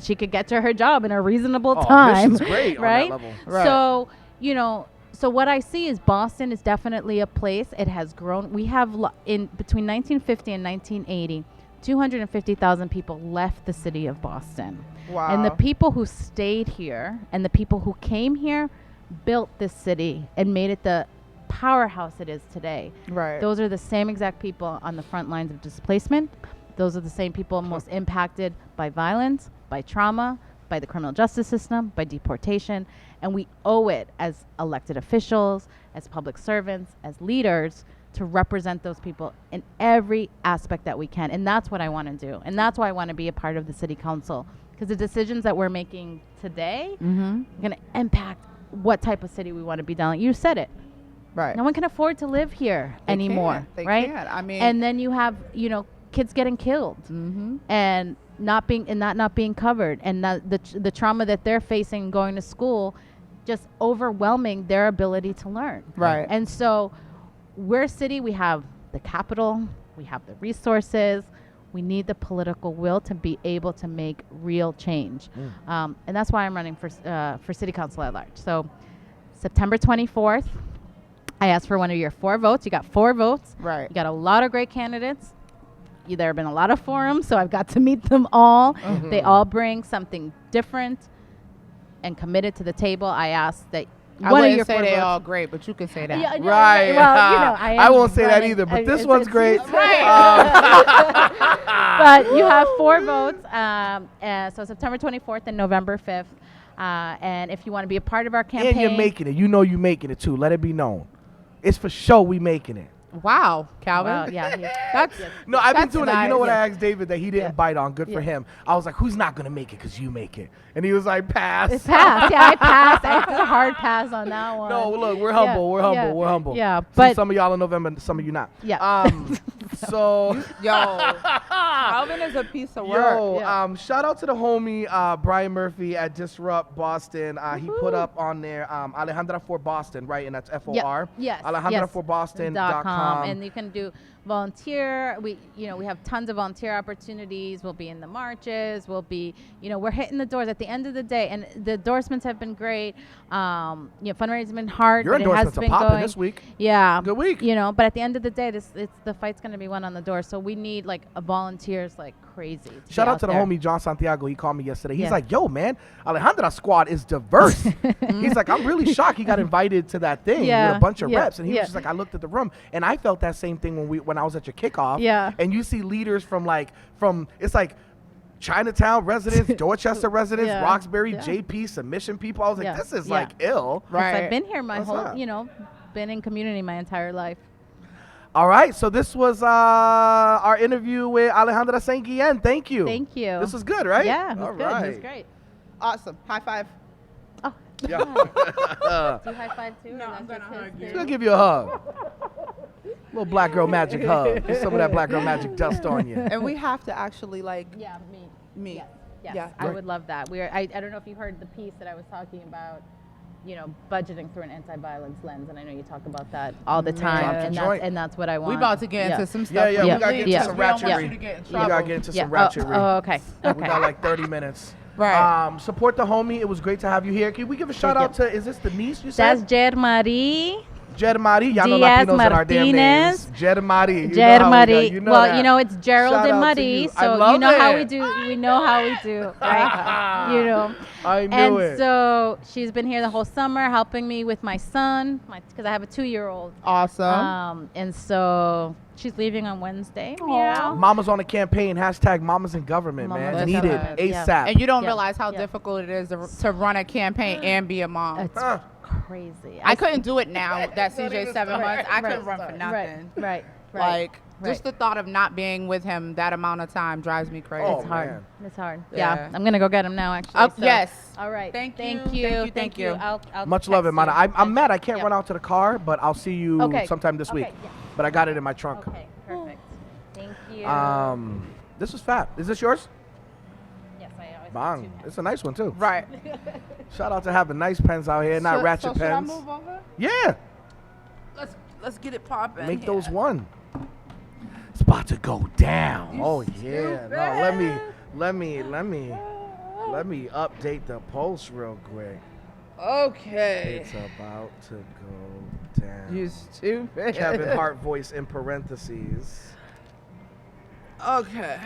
She could get to her job in a reasonable time, Mission's great right? on that level. Right. So, so what I see is Boston is definitely a place. It has grown. We have in between 1950 and 1980, 250,000 people left the city of Boston. Wow. And the people who stayed here and the people who came here built this city and made it the powerhouse it is today. Right. Those are the same exact people on the front lines of displacement. Those are the same people most impacted by violence, by trauma, by the criminal justice system, by deportation. And we owe it as elected officials, as public servants, as leaders to represent those people in every aspect that we can. And that's what I want to do. And that's why I want to be a part of the city council. Because the decisions that we're making today are going to impact what type of city we want to be down. You said it. Right. No one can afford to live here They anymore, can't. They right? can't. I mean, and then you have, kids getting killed and not being covered, and the trauma that they're facing going to school, just overwhelming their ability to learn. Right. And so, we're a city. We have the capital. We have the resources. We need the political will to be able to make real change, and that's why I'm running for city council at large. So, September 24th. I asked for one of your 4 votes. You got 4 votes. Right. You got a lot of great candidates. There have been a lot of forums, so I've got to meet them all. They all bring something different and committed to the table. I asked that I one of wouldn't your say 4 they're votes. all great, but you can say that. Yeah, Right. Well, I am won't say that running- either, but this it's- one's it's- great. But you have 4 votes. So September 24th and November 5th. And if you want to be a part of our campaign, And you're making it. You know you're making it too. Let it be known. It's for sure we making it. Wow, Calvin. Well, yeah, That's No, I've been That's doing that. You know what nice. I asked David that he didn't Yeah. bite on? Good for Yeah. him. I was like, who's not going to make it because you make it? And he was like, pass. It's passed. Yeah, I passed. I took a hard pass on that one. No, look, we're humble. We're humble. yeah, We're humble. yeah, See, but- some of y'all in November, some of you not. Yeah. So yo. Calvin Even as a piece of work. Yo, Yeah. shout out to the homie Brian Murphy at Disrupt Boston. He put up on there Alejandra for Boston, right? And that's FOR. Yes. AlejandraForBoston.com. And you can do volunteer. We have tons of volunteer opportunities. We'll be in the marches. We'll be, we're hitting the doors at the end of the day. And the endorsements have been great. Fundraising has been hard. Your but it has endorsements are been popping going. this week. Yeah. Good week. But at the end of the day, the fight's going to be won on the door. So we need like volunteers like crazy. Shout out to the there. homie John Santiago. He called me yesterday. He's Yeah. like, yo, man, Alejandra's squad is diverse. He's like, I'm really shocked he got invited to that thing with Yeah. a bunch of Yeah. reps. And he Yeah. was just like, I looked at the room and I felt that same thing when I was at your kickoff. Yeah. And you see leaders from it's like Chinatown residents, Dorchester residents, Yeah. Roxbury, Yeah. JP, submission people. I was like, Yeah. this is Yeah. like ill. Right. I've been here my What's whole, up? been in community my entire life. All right. So this was our interview with Alejandra Saint Guillen. Thank you. Thank you. This was good, right? Yeah, it was All good. It was right. great. Awesome. High five. Oh, Yeah. do you high five too? No, or I'm that's gonna just hug his you. She's too? gonna give you a hug. Little black girl magic hug. Get some of that black girl magic dust on you. And we have to actually Yeah, me. meet. Yes, yes. Yeah. I Great. would love that. I don't know if you heard the piece that I was talking about, budgeting through an anti-violence lens, and I know you talk about that all the time, Drop the and joint. that's what I want. We about to get Yeah. into some Yeah, stuff. yeah, we really, gotta get into because some we don't want ratchetry. you to get in We trouble. gotta get into some Yeah. ratchetry. Oh, okay. We Okay. got like 30 minutes. Right. Support the homie. It was great to have you here. Can we give a shout out to, is this the niece you That's said? Jer Marie. Jed Mari. Y'all know Diaz Latinos in our damn names. Martinez. Jed Mari. Jer Marie. You know Well, that. it's Gerald Shout and out to Marie, you. I so love you know how it. we do. We know how we do, right? I knew And it. so she's been here the whole summer helping me with my son, because I have a 2-year-old. Awesome. And so she's leaving on Wednesday. Yeah. Mama's on the campaign. Hashtag Mamas in Government, man. Mamas in Needed Government, yeah. ASAP. And you don't Yeah. realize how Yeah. difficult it is to run a campaign and be a mom. It's Huh. crazy. I couldn't do it now. That CJ even 7 start. months. I couldn't Right. run for nothing. Right. Like Right. just the thought of not being with him that amount of time drives me crazy. Oh, It's hard. man. It's hard. Yeah. Yeah. I'm gonna go get him now. Actually. Oh, so- yes. All right. Thank Thank you. you. Thank you. Thank you. I'll Much love, text Mana. you. I'm mad I can't Yeah. run out to the car, but I'll see you Okay. sometime this week. Okay, yeah. But I got it in my trunk. Okay. Perfect. Thank you. This was fat. Is this yours? yes, I always. Bang. do that. It's a nice one too. Right. Shout out to having nice pens out here, not ratchet so pens. Should I move over? Yeah. Let's get it popping. Make those one. It's about to go down. You Oh yeah. No, stupid. let me update the post real quick. Okay. It's about to go down. You stupid. Kevin Hart voice in parentheses. Okay.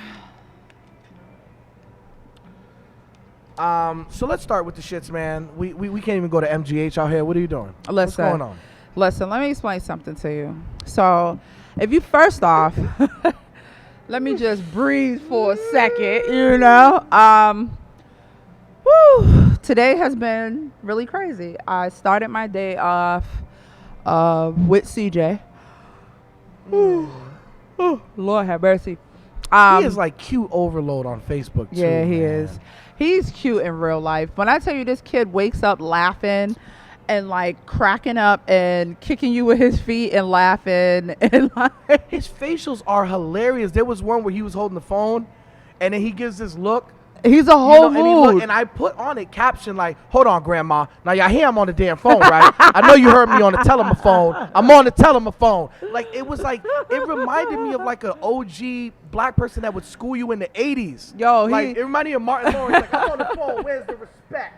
So let's start with the shits, man. We can't even go to MGH out here. What are you doing? What's Listen. going on? Listen, let me explain something to you. So, if you first off, let me just breathe for a second, today has been really crazy. I started my day off with CJ. Lord have mercy. He is like cute overload on Facebook too. Yeah, he man. is. He's cute in real life. When I tell you this kid wakes up laughing and like cracking up and kicking you with his feet and laughing and like His facials are hilarious. There was one where he was holding the phone, and then he gives this look. he's a you whole know, and, he look- mood. and I put on it caption like, "Hold on, Grandma. Now y'all hear I'm on the damn phone, right? I know you heard me on the telephone. I'm on the telephone." Like it was like it reminded me of like an OG black person that would school you in the '80s. Yo, like it reminded me of Martin Lawrence. Like I'm on the phone. Where's the respect?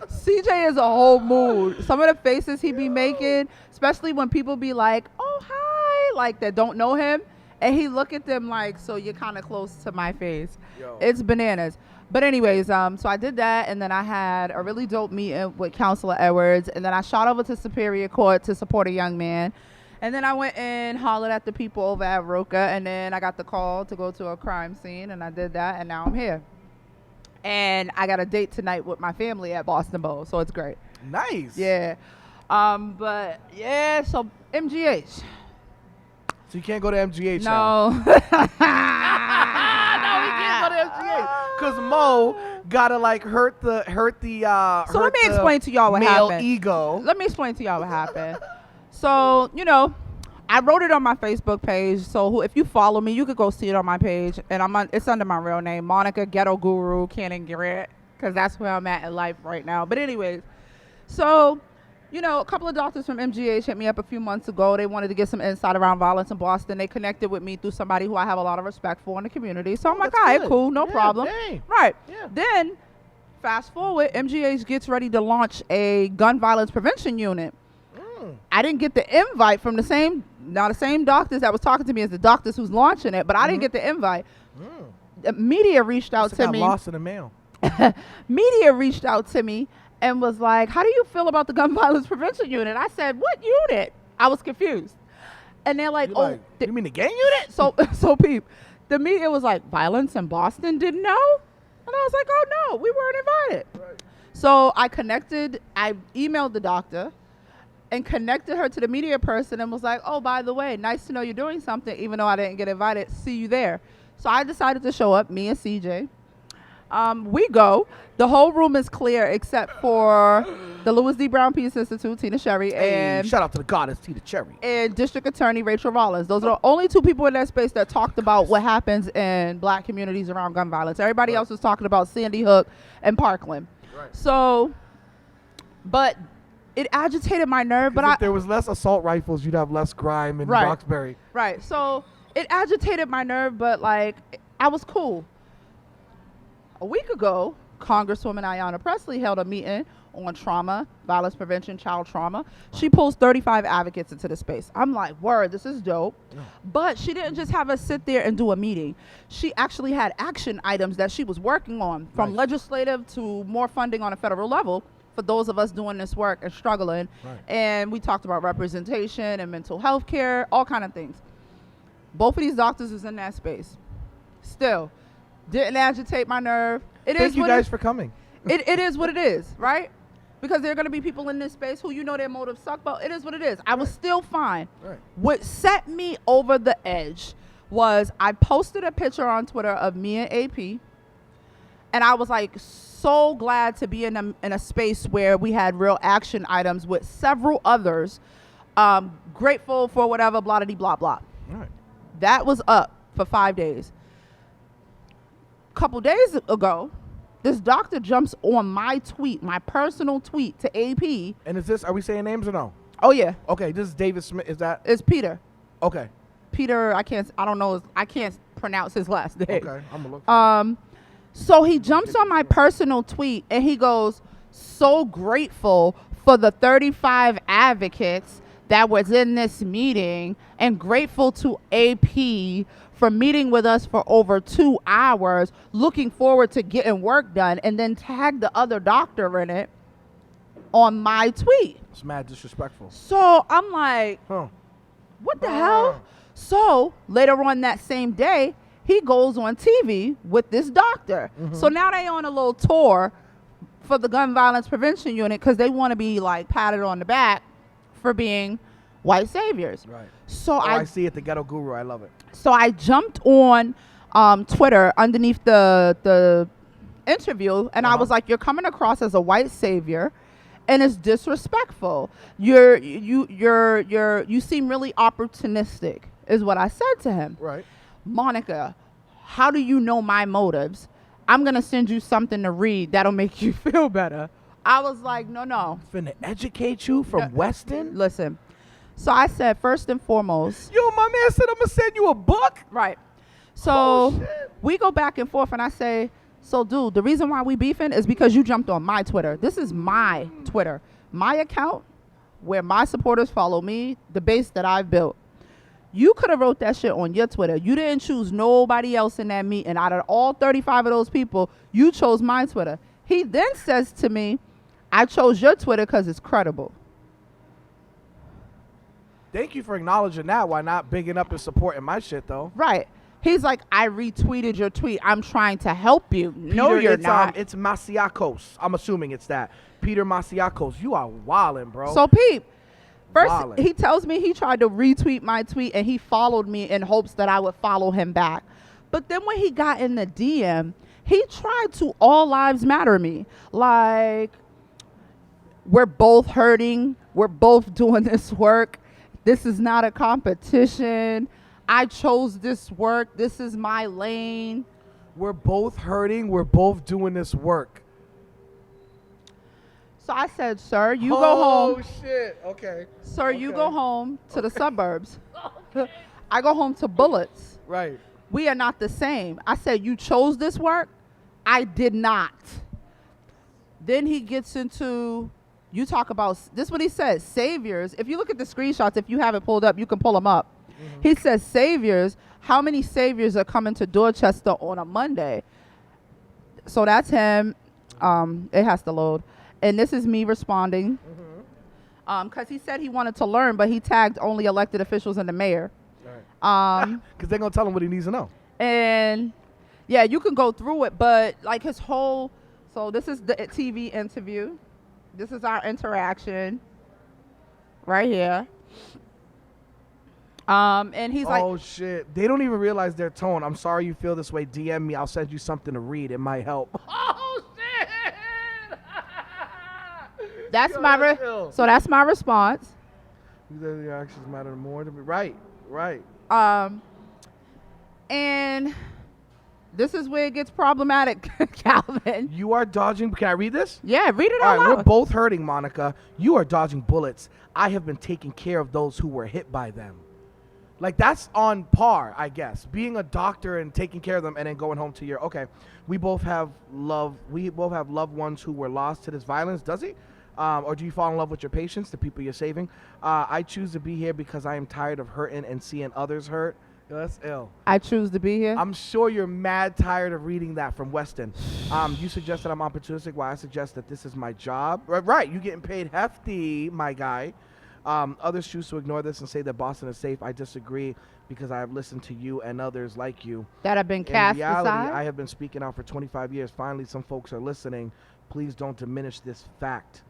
CJ is a whole mood. Some of the faces he be making, especially when people be like, "Oh, hi," like that don't know him, and he look at them like, "So you're kind of close to my face." Yo. It's bananas. But anyways, so I did that, and then I had a really dope meeting with Counselor Edwards, and then I shot over to Superior Court to support a young man. And then I went and hollered at the people over at Roca, and then I got the call to go to a crime scene, and I did that, and now I'm here. And I got a date tonight with my family at Boston Bowl, so it's great. Nice. Yeah. But yeah, so MGH. So you can't go to MGH No. now. No, we can't go to MGH because Mo gotta like hurt the. So let me explain to y'all what male happened. ego. Let me explain to y'all what happened. So, I wrote it on my Facebook page. So if you follow me, you could go see it on my page. And it's under my real name, Monica Ghetto Guru Cannon Garrett, because that's where I'm at in life right now. But anyways, so, you know, a couple of doctors from MGH hit me up a few months ago. They wanted to get some insight around violence in Boston. They connected with me through somebody who I have a lot of respect for in the community. So I'm like, that's all right, good. cool, no Yeah, problem. dang. Right. Yeah. Then, fast forward, MGH gets ready to launch a gun violence prevention unit. I didn't get the invite from the same doctors that was talking to me as the doctors who's launching it, but I didn't get the invite. The media reached out Must've to got me. lost in the mail. Media reached out to me and was like, how do you feel about the gun violence prevention unit? I said, what unit? I was confused. And they're like, You oh, like, you mean the gang unit? so peep. The media was like, violence in Boston didn't know? And I was like, oh no, we weren't invited. Right. So I emailed the doctor and connected her to the media person and was like, oh, by the way, nice to know you're doing something, even though I didn't get invited. See you there. So I decided to show up, me and CJ. We go. The whole room is clear except for the Louis D. Brown Peace Institute, Tina Sherry, Hey, and shout out to the goddess, Tina Cherry. and District Attorney Rachel Rollins. Those are the only two people in that space that talked about what happens in black communities around gun violence. Everybody else was talking about Sandy Hook and Parkland. Right. So, but it agitated my nerve. But If there was less assault rifles, you'd have less crime in Right. Roxbury. Right. So it agitated my nerve, but like I was cool. A week ago, Congresswoman Ayanna Pressley held a meeting on trauma, violence prevention, child trauma. She pulls 35 advocates into the space. I'm like, word, this is dope. But she didn't just have us sit there and do a meeting. She actually had action items that she was working on, from Nice. legislative to more funding on a federal level for those of us doing this work and struggling. Right. And we talked about representation and mental health care, all kind of things. Both of these doctors is in that space. Still, didn't agitate my nerve. It Thank is you what guys for coming. it is what it is, right? Because there are going to be people in this space who their motives suck, but it is what it is. I was still fine. Right. What set me over the edge was I posted a picture on Twitter of me and AP, and I was like so glad to be in a space where we had real action items with several others. Grateful for whatever, blah, blah, blah, blah. All right. That was up for 5 days. Couple days ago, this doctor jumps on my tweet, my personal tweet to AP. And are we saying names or no? Oh yeah, Okay, this is David Smith. Is that? it's Peter. Okay. Peter, I can't pronounce his last name. Okay. I'm going to look. So he jumps on my personal tweet and he goes, so grateful for the 35 advocates that was in this meeting and grateful to AP for meeting with us for over 2 hours, looking forward to getting work done, and then tag the other doctor in it on my tweet. It's mad disrespectful. So I'm like, Huh. what the hell? So later on that same day, he goes on TV with this doctor. So now they on a little tour for the gun violence prevention unit because they want to be like patted on the back for being white saviors. Right. So I see it, the Ghetto Guru. I love it. So I jumped on Twitter underneath the interview, and I was like, "You're coming across as a white savior, and it's disrespectful. You seem really opportunistic," is what I said to him. Right. Monica, how do you know my motives? I'm gonna send you something to read that'll make you feel better. I was like, no. Finna educate you from Weston? Listen. So I said, first and foremost. Yo, my man said I'm gonna send you a book. Right. So Oh, shit. we go back and forth, and I say, so dude, the reason why we beefing is because you jumped on my Twitter. This is my Twitter, my account where my supporters follow me, the base that I've built. You could have wrote that shit on your Twitter. You didn't choose nobody else in that meeting. Out of all 35 of those people, you chose my Twitter. He then says to me, I chose your Twitter because it's credible. Thank you for acknowledging that. Why not bigging up and supporting my shit though? Right. He's like, I retweeted your tweet. I'm trying to help you. No, Peter, you're it's, not. It's Masiakos. I'm assuming it's that. Peter Masiakos. You are wildin', bro. So Pete, first Wildin'. he tells me he tried to retweet my tweet and he followed me in hopes that I would follow him back. But then when he got in the DM, he tried to all lives matter me. Like, we're both hurting. We're both doing this work. This is not a competition. I chose this work. This is my lane. We're both hurting. We're both doing this work. So I said, sir, you go home. Oh, shit. Okay. Sir, you Okay. go home to the suburbs. I go home to Bullets. Right. We are not the same. I said, you chose this work? I did not. Then he gets into, you talk about, this is what he says, saviors. If you look at the screenshots, if you have it pulled up, you can pull them up. He says, saviors, how many saviors are coming to Dorchester on a Monday? So that's him. It has to load. And this is me responding. Because he said he wanted to learn, but he tagged only elected officials and the mayor. Because they're going to tell him what he needs to know. And yeah, you can go through it, but like his whole, so this is the TV interview. This is our interaction right here. And he's like, Oh, shit. They don't even realize their tone. I'm sorry you feel this way. DM me. I'll send you something to read. It might help. Oh, shit. that's Yo, my, that's ill. so that's my response. The actions matter more to me. Right. Right. And this is where it gets problematic, Calvin. You are dodging. Can I read this? Yeah, read it All out right, we're loud. both hurting, Monica. You are dodging bullets. I have been taking care of those who were hit by them. Like, that's on par, I guess. Being a doctor and taking care of them and then going home to your, okay, we both have loved ones who were lost to this violence. Does he? Or do you fall in love with your patients, the people you're saving? I choose to be here because I am tired of hurting and seeing others hurt. Yo, that's ill. I choose to be here. I'm sure you're mad tired of reading that from Weston. You suggest that I'm opportunistic. Well, I suggest that this is my job. Right, you getting paid hefty, my guy. Others choose to ignore this and say that Boston is safe. I disagree because I have listened to you and others like you. that have been In cast reality, aside. I have been speaking out for 25 years. Finally, some folks are listening. Please don't diminish this fact.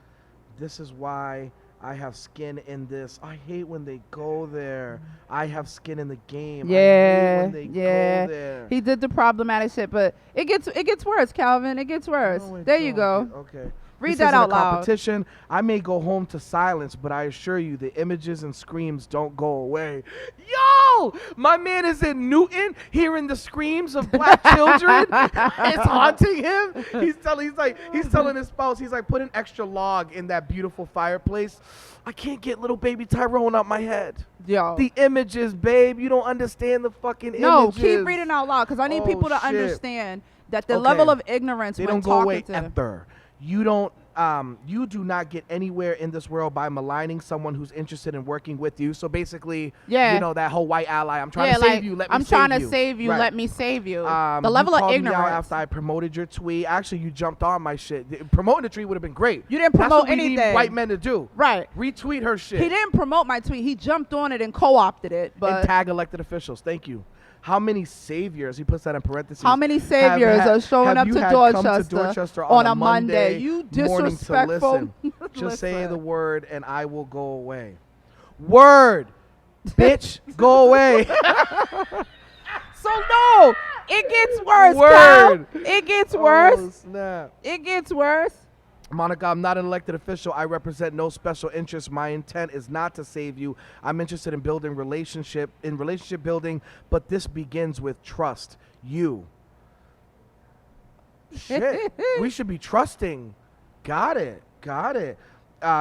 This is why I have skin in this. I hate when they go there. I have skin in the game. I hate Yeah, when they yeah. go there. He did the problematic shit, but it gets worse, Calvin. It gets worse. No, it There you go. don't. Okay. Read This that isn't out a loud. competition. I may go home to silence, but I assure you the images and screams don't go away. Yo! My man is in Newton hearing the screams of black children. It's haunting him. He's telling his spouse, he's like, put an extra log in that beautiful fireplace. I can't get little baby Tyrone out my head. Yo. The images, babe. You don't understand the fucking No, images. keep reading out loud because I need Oh, people to shit. understand that the Okay. level of ignorance They when don't go talking away to them. ever. You do not get anywhere in this world by maligning someone who's interested in working with you. So basically, Yeah. you know, that whole white ally. I'm trying Yeah, to save like, you. Let me I'm save trying you. to save you. Right. Let me save you. The You level of called me out ignorance. after I promoted your tweet. Actually, you jumped on my shit. Promoting the tweet would have been great. You didn't That's promote what we need anything. white men to do. Right. Retweet her shit. He didn't promote my tweet. He jumped on it and co-opted it. And But tag elected officials. Thank you. How many saviors? He puts that in parentheses. how many saviors are showing up you to had come Dorchester on a Monday? You morning to disrespectful. listen? Just say Listen. the word and I will go away. Word, bitch, go away. So no, it gets worse, Word. Cal. It gets worse. Oh, snap. It gets worse. Monica, I'm not an elected official. I represent no special interest. My intent is not to save you. I'm interested in building relationship building, but this begins with trust. You. Shit. We should be trusting. Got it. Got it.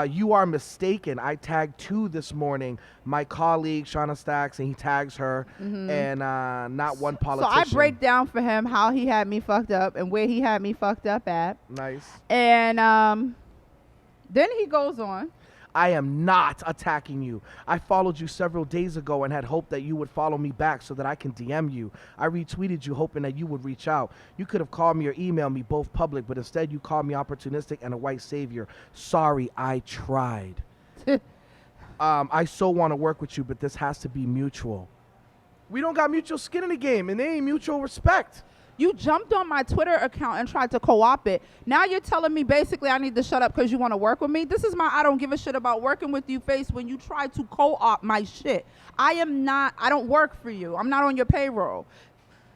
You are mistaken. I tagged 2 this morning. My colleague, Shauna Stacks, and he tags her, and not one So politician. I break down for him how he had me fucked up and where he had me fucked up at. Nice. And then he goes on. I am not attacking you. I followed you several days ago and had hoped that you would follow me back so that I can DM you. I retweeted you hoping that you would reach out. You could have called me or emailed me, both public, but instead you called me opportunistic and a white savior. Sorry, I tried. I so want to work with you, but this has to be mutual. We don't got mutual skin in the game, and they ain't mutual respect. You jumped on my Twitter account and tried to co-op it. Now you're telling me basically I need to shut up because you want to work with me? This is my I don't give a shit about working with you face when you try to co-op my shit. I don't work for you. I'm not on your payroll.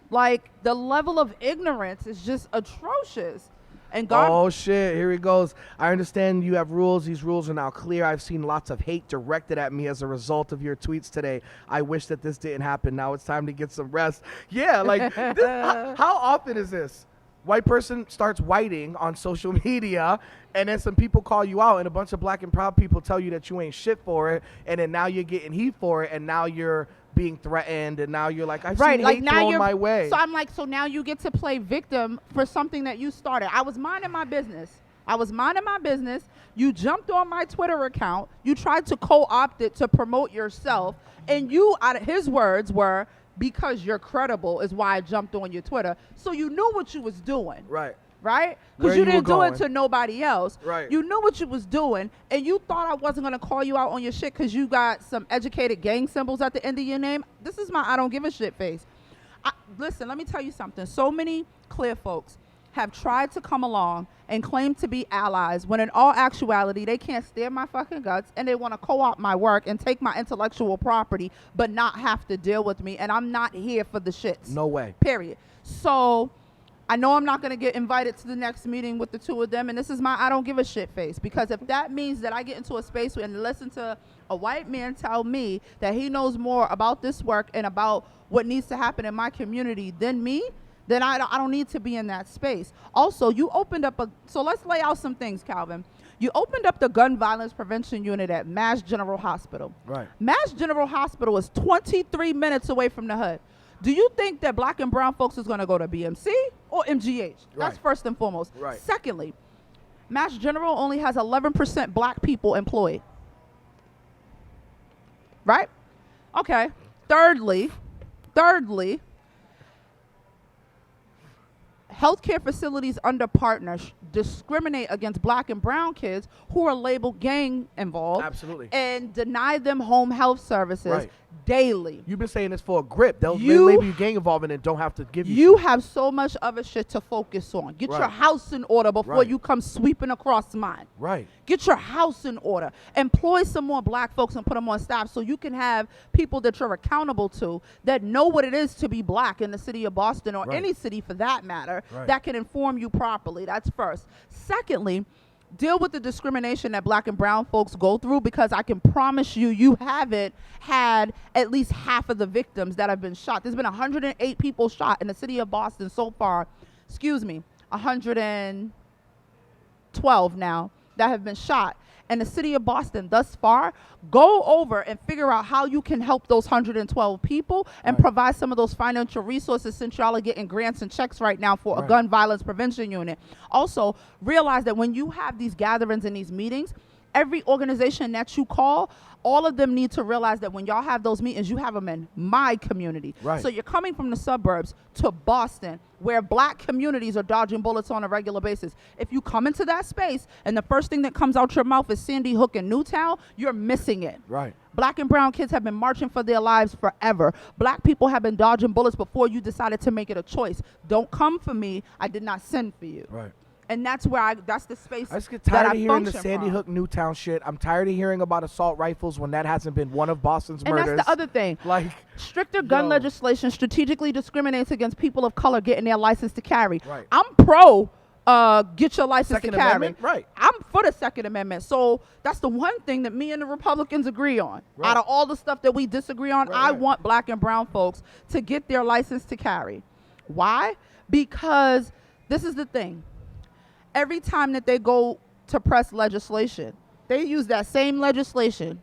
Like, the level of ignorance is just atrocious. And God, Oh shit, here he goes. I understand you have rules. These rules are now clear. I've seen lots of hate directed at me as a result of your tweets today. I wish that this didn't happen. Now it's time to get some rest. Yeah, like how often is this? White person starts whiting on social media, and then some people call you out, and a bunch of black and proud people tell you that you ain't shit for it, and then now you're getting heat for it, and now you're being threatened, and now you're like, I've seen hate thrown my way. So I'm like, so now you get to play victim for something that you started. I was minding my business. You jumped on my Twitter account. You tried to co-opt it to promote yourself, and you, out of his words, were, because you're credible is why I jumped on your Twitter. So you knew what you was doing. Right. Right? Where Because you you didn't were do it going. to nobody else. Right. You knew what you was doing, and you thought I wasn't going to call you out on your shit because you got some educated gang symbols at the end of your name. This is my I don't give a shit face. Listen, let me tell you something. So many clear folks have tried to come along and claim to be allies when in all actuality they can't stand my fucking guts and they want to co-opt my work and take my intellectual property but not have to deal with me, and I'm not here for the shits. No way. Period. So I know I'm not going to get invited to the next meeting with the two of them, and this is my I don't give a shit face, because if that means that I get into a space and listen to a white man tell me that he knows more about this work and about what needs to happen in my community than me, then I don't need to be in that space. Also, you opened up so let's lay out some things, Calvin. You opened up the gun violence prevention unit at Mass General Hospital. Right. Mass General Hospital is 23 minutes away from the hood. Do you think that black and brown folks is going to go to BMC or MGH? That's Right. first and foremost. Right. Secondly, Mass General only has 11% black people employed. Right? Okay. Thirdly, healthcare facilities under partners discriminate against black and brown kids who are labeled gang involved. Absolutely. And deny them home health services Right. daily. You've been saying this for a grip. They'll You- label you gang involvement and don't have to give you You have so much other shit to focus on. Get your Right. house in order before Right. you come sweeping across mine. Right. Get your house in order. Employ some more black folks and put them on staff so you can have people that you're accountable to that know what it is to be black in the city of Boston or Right. any city for that matter, Right. that can inform you properly. That's first. Secondly, deal with the discrimination that black and brown folks go through, because I can promise you, you haven't had at least half of the victims that have been shot. There's been 108 people shot in the city of Boston so far. 112 now that have been shot in the city of Boston thus far. Go over and figure out how you can help those 112 people and Right. provide some of those financial resources, since y'all are getting grants and checks right now for a Right. gun violence prevention unit. Also, realize that when you have these gatherings and these meetings, every organization that you call, all of them need to realize that when y'all have those meetings, you have them in my community. Right. So you're coming from the suburbs to Boston, where black communities are dodging bullets on a regular basis. If you come into that space and the first thing that comes out your mouth is Sandy Hook and Newtown, you're missing it. Right. Black and brown kids have been marching for their lives forever. Black people have been dodging bullets before you decided to make it a choice. Don't come for me. I did not send for you. Right. And that's where that's the space I just get that tired I of hearing the function Sandy from. Hook Newtown shit. I'm tired of hearing about assault rifles when that hasn't been one of Boston's And murders. that's the other thing. Like, Stricter gun Yo. legislation strategically discriminates against people of color getting their license to carry. Right. I'm pro get your license Second to carry. Amendment, right. I'm for the Second Amendment. So that's the one thing that me and the Republicans agree on. Right. Out of all the stuff that we disagree on, Right, I right. want black and brown folks to get their license to carry. Why? Because this is the thing. Every time that they go to press legislation, they use that same legislation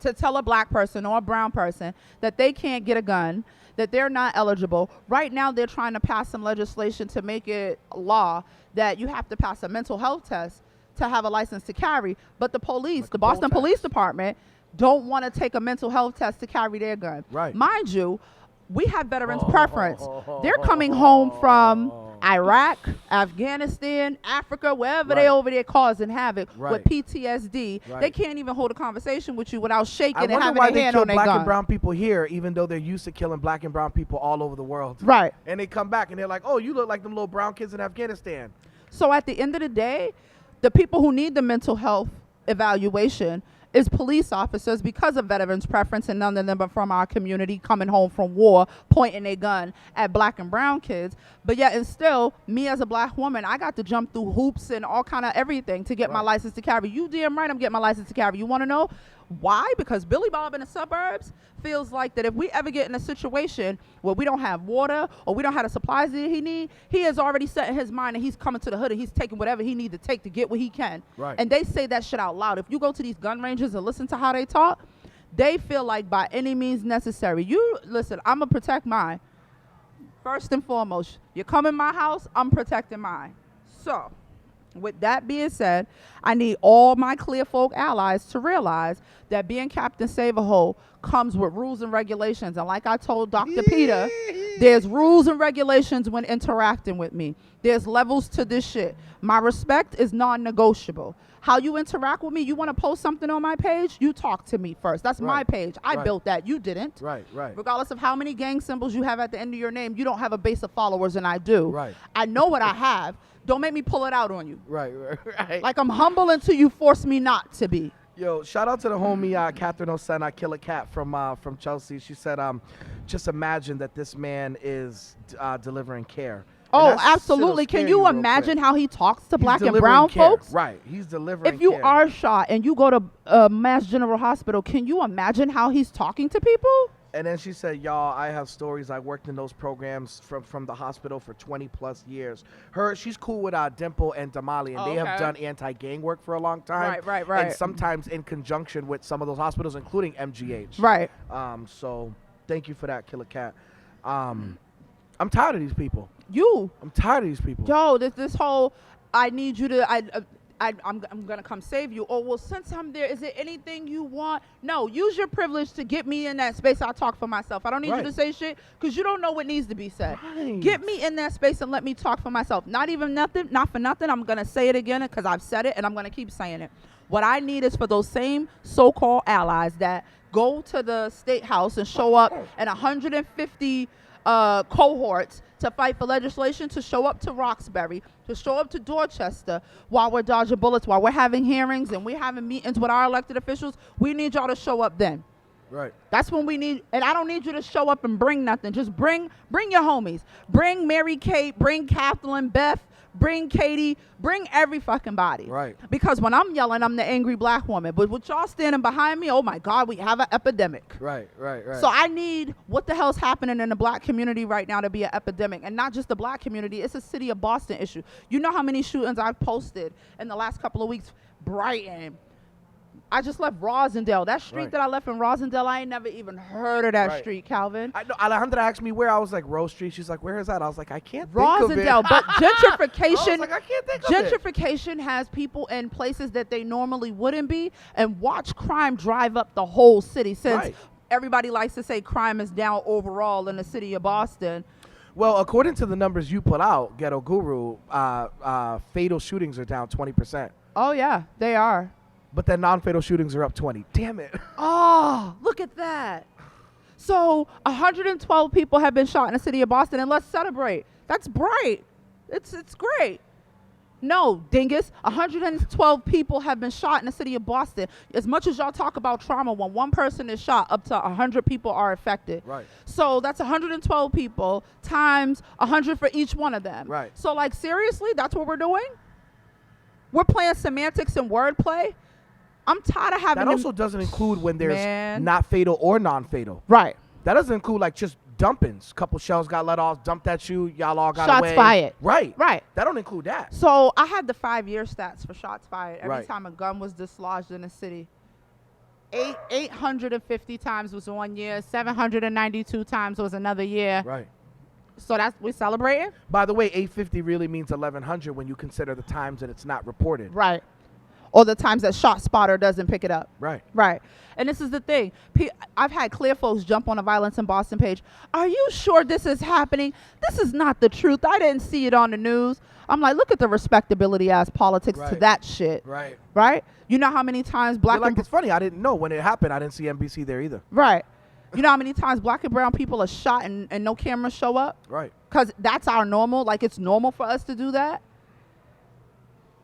to tell a black person or a brown person that they can't get a gun, that they're not eligible. Right now, they're trying to pass some legislation to make it law that you have to pass a mental health test to have a license to carry. But the police, Like the a poll Boston tax. Police Department, don't want to take a mental health test to carry their gun. Right. Mind you, we have veterans preference. They're coming home from Iraq, Afghanistan, Africa, wherever they Right. over there causing havoc Right. with PTSD. Right. They can't even hold a conversation with you without I shaking and wonder having why their they hand kill on their black gun. and brown people here, even though they're used to killing black and brown people all over the world. Right. And they come back and they're like, oh, you look like them little brown kids in Afghanistan. So at the end of the day, the people who need the mental health evaluation is police officers because of veterans' preference, and none of them are from our community coming home from war, pointing a gun at black and brown kids. But yet and still, me as a black woman, I got to jump through hoops and all kind of everything to get my license to carry. You damn right I'm getting my license to carry. You want to know why? Because Billy Bob in the suburbs feels like that if we ever get in a situation where we don't have water or we don't have the supplies that he need, he has already set in his mind and he's coming to the hood and he's taking whatever he needs to take to get what he can. Right. And they say that shit out loud. If you go to these gun ranges and listen to how they talk, they feel like by any means necessary. You listen, I'm gonna protect mine. First and foremost, you come in my house, I'm protecting mine. So, with that being said, I need all my clear folk allies to realize that being Captain Save-A-Hole comes with rules and regulations. And like I told Dr. Peter, there's rules and regulations when interacting with me. There's levels to this shit. My respect is non-negotiable. How you interact with me, you want to post something on my page, you talk to me first. That's my page. I built that. You didn't. Right. Regardless of how many gang symbols you have at the end of your name, you don't have a base of followers, and I do. Right. I know what I have. Don't make me pull it out on you. Right. Like, I'm humble until you force me not to be. Yo, shout out to the homie Catherine Osena, Killer Cat from Chelsea. She said, just imagine that this man is delivering care. And Oh, that shit'll absolutely. scare Can you you real imagine quick. how he talks to He's black and delivering brown care. folks? Right. He's delivering If you care. are shot and you go to Mass General Hospital, can you imagine how he's talking to people? And then she said, y'all, I have stories. I worked in those programs from the hospital for 20 plus years. She's cool with Dimple and Damali, and they have Okay. done anti-gang work for a long time. Right. And sometimes in conjunction with some of those hospitals, including MGH. Right. So thank you for that, Killer Cat. I'm tired of these people. I'm tired of these people. Yo, this whole, I need you to, I'm gonna come save you. Oh, well, since I'm there, is there anything you want? No, use your privilege to get me in that space. I'll talk for myself. I don't need you to say shit because you don't know what needs to be said. Right. Get me in that space and let me talk for myself. Not for nothing. I'm gonna say it again because I've said it and I'm gonna keep saying it. What I need is for those same so-called allies that go to the state house and show up in 150 cohorts to fight for legislation, to show up to Roxbury, to show up to Dorchester while we're dodging bullets, while we're having hearings and we're having meetings with our elected officials. We need y'all to show up then. Right. That's when we need, and I don't need you to show up and bring nothing. Just bring your homies. Bring Mary Kate, bring Kathleen, Beth, bring Katie, bring every fucking body. Right. Because when I'm yelling, I'm the angry black woman. But with y'all standing behind me, oh my God, we have an epidemic. Right. So I need what the hell's happening in the black community right now to be an epidemic. And not just the black community, it's a city of Boston issue. You know how many shootings I've posted in the last couple of weeks? Brighton. I just left Rosendale. That street that I left in Rosendale, I ain't never even heard of that street, Calvin. I know Alejandra asked me where. I was like, Rose Street. She's like, where is that? I was like, I can't think of it. Rosendale, but gentrification. I was like, I can't think of it. Gentrification has people in places that they normally wouldn't be, and watch crime drive up the whole city. Since everybody likes to say crime is down overall in the city of Boston. Well, according to the numbers you put out, Ghetto Guru, fatal shootings are down 20%. Oh yeah, they are. But then non-fatal shootings are up 20. Damn it. Oh, look at that. So 112 people have been shot in the city of Boston, and let's celebrate. That's bright. It's great. No, dingus. 112 people have been shot in the city of Boston. As much as y'all talk about trauma, when one person is shot, up to 100 people are affected. Right. So that's 112 people times 100 for each one of them. Right. So, like, seriously, that's what we're doing? We're playing semantics and wordplay? I'm tired of having That also doesn't include when there's Man. not fatal or non-fatal. Right. That doesn't include like just dumpings. Couple shells got let off, dumped at you, y'all all got Shots away. fired. Right. Right. That don't include that. So I had the 5-year stats for shots fired. Every Right. time a gun was dislodged in the city. 850 times was 1 year. 792 times was another year. Right. So we celebrating? By the way, 850 really means 1100 when you consider the times that it's not reported. Right. Or the times that Shot Spotter doesn't pick it up. Right. Right. And this is the thing. I've had clear folks jump on the Violence in Boston page. Are you sure this is happening? This is not the truth. I didn't see it on the news. I'm like, look at the respectability ass politics to Right. that shit. Right. Right? You know how many times black You're like, and it's funny. I didn't know when it happened. I didn't see NBC there either. Right. You know how many times black and brown people are shot and no cameras show up? Right. Because that's our normal. Like, it's normal for us to do that.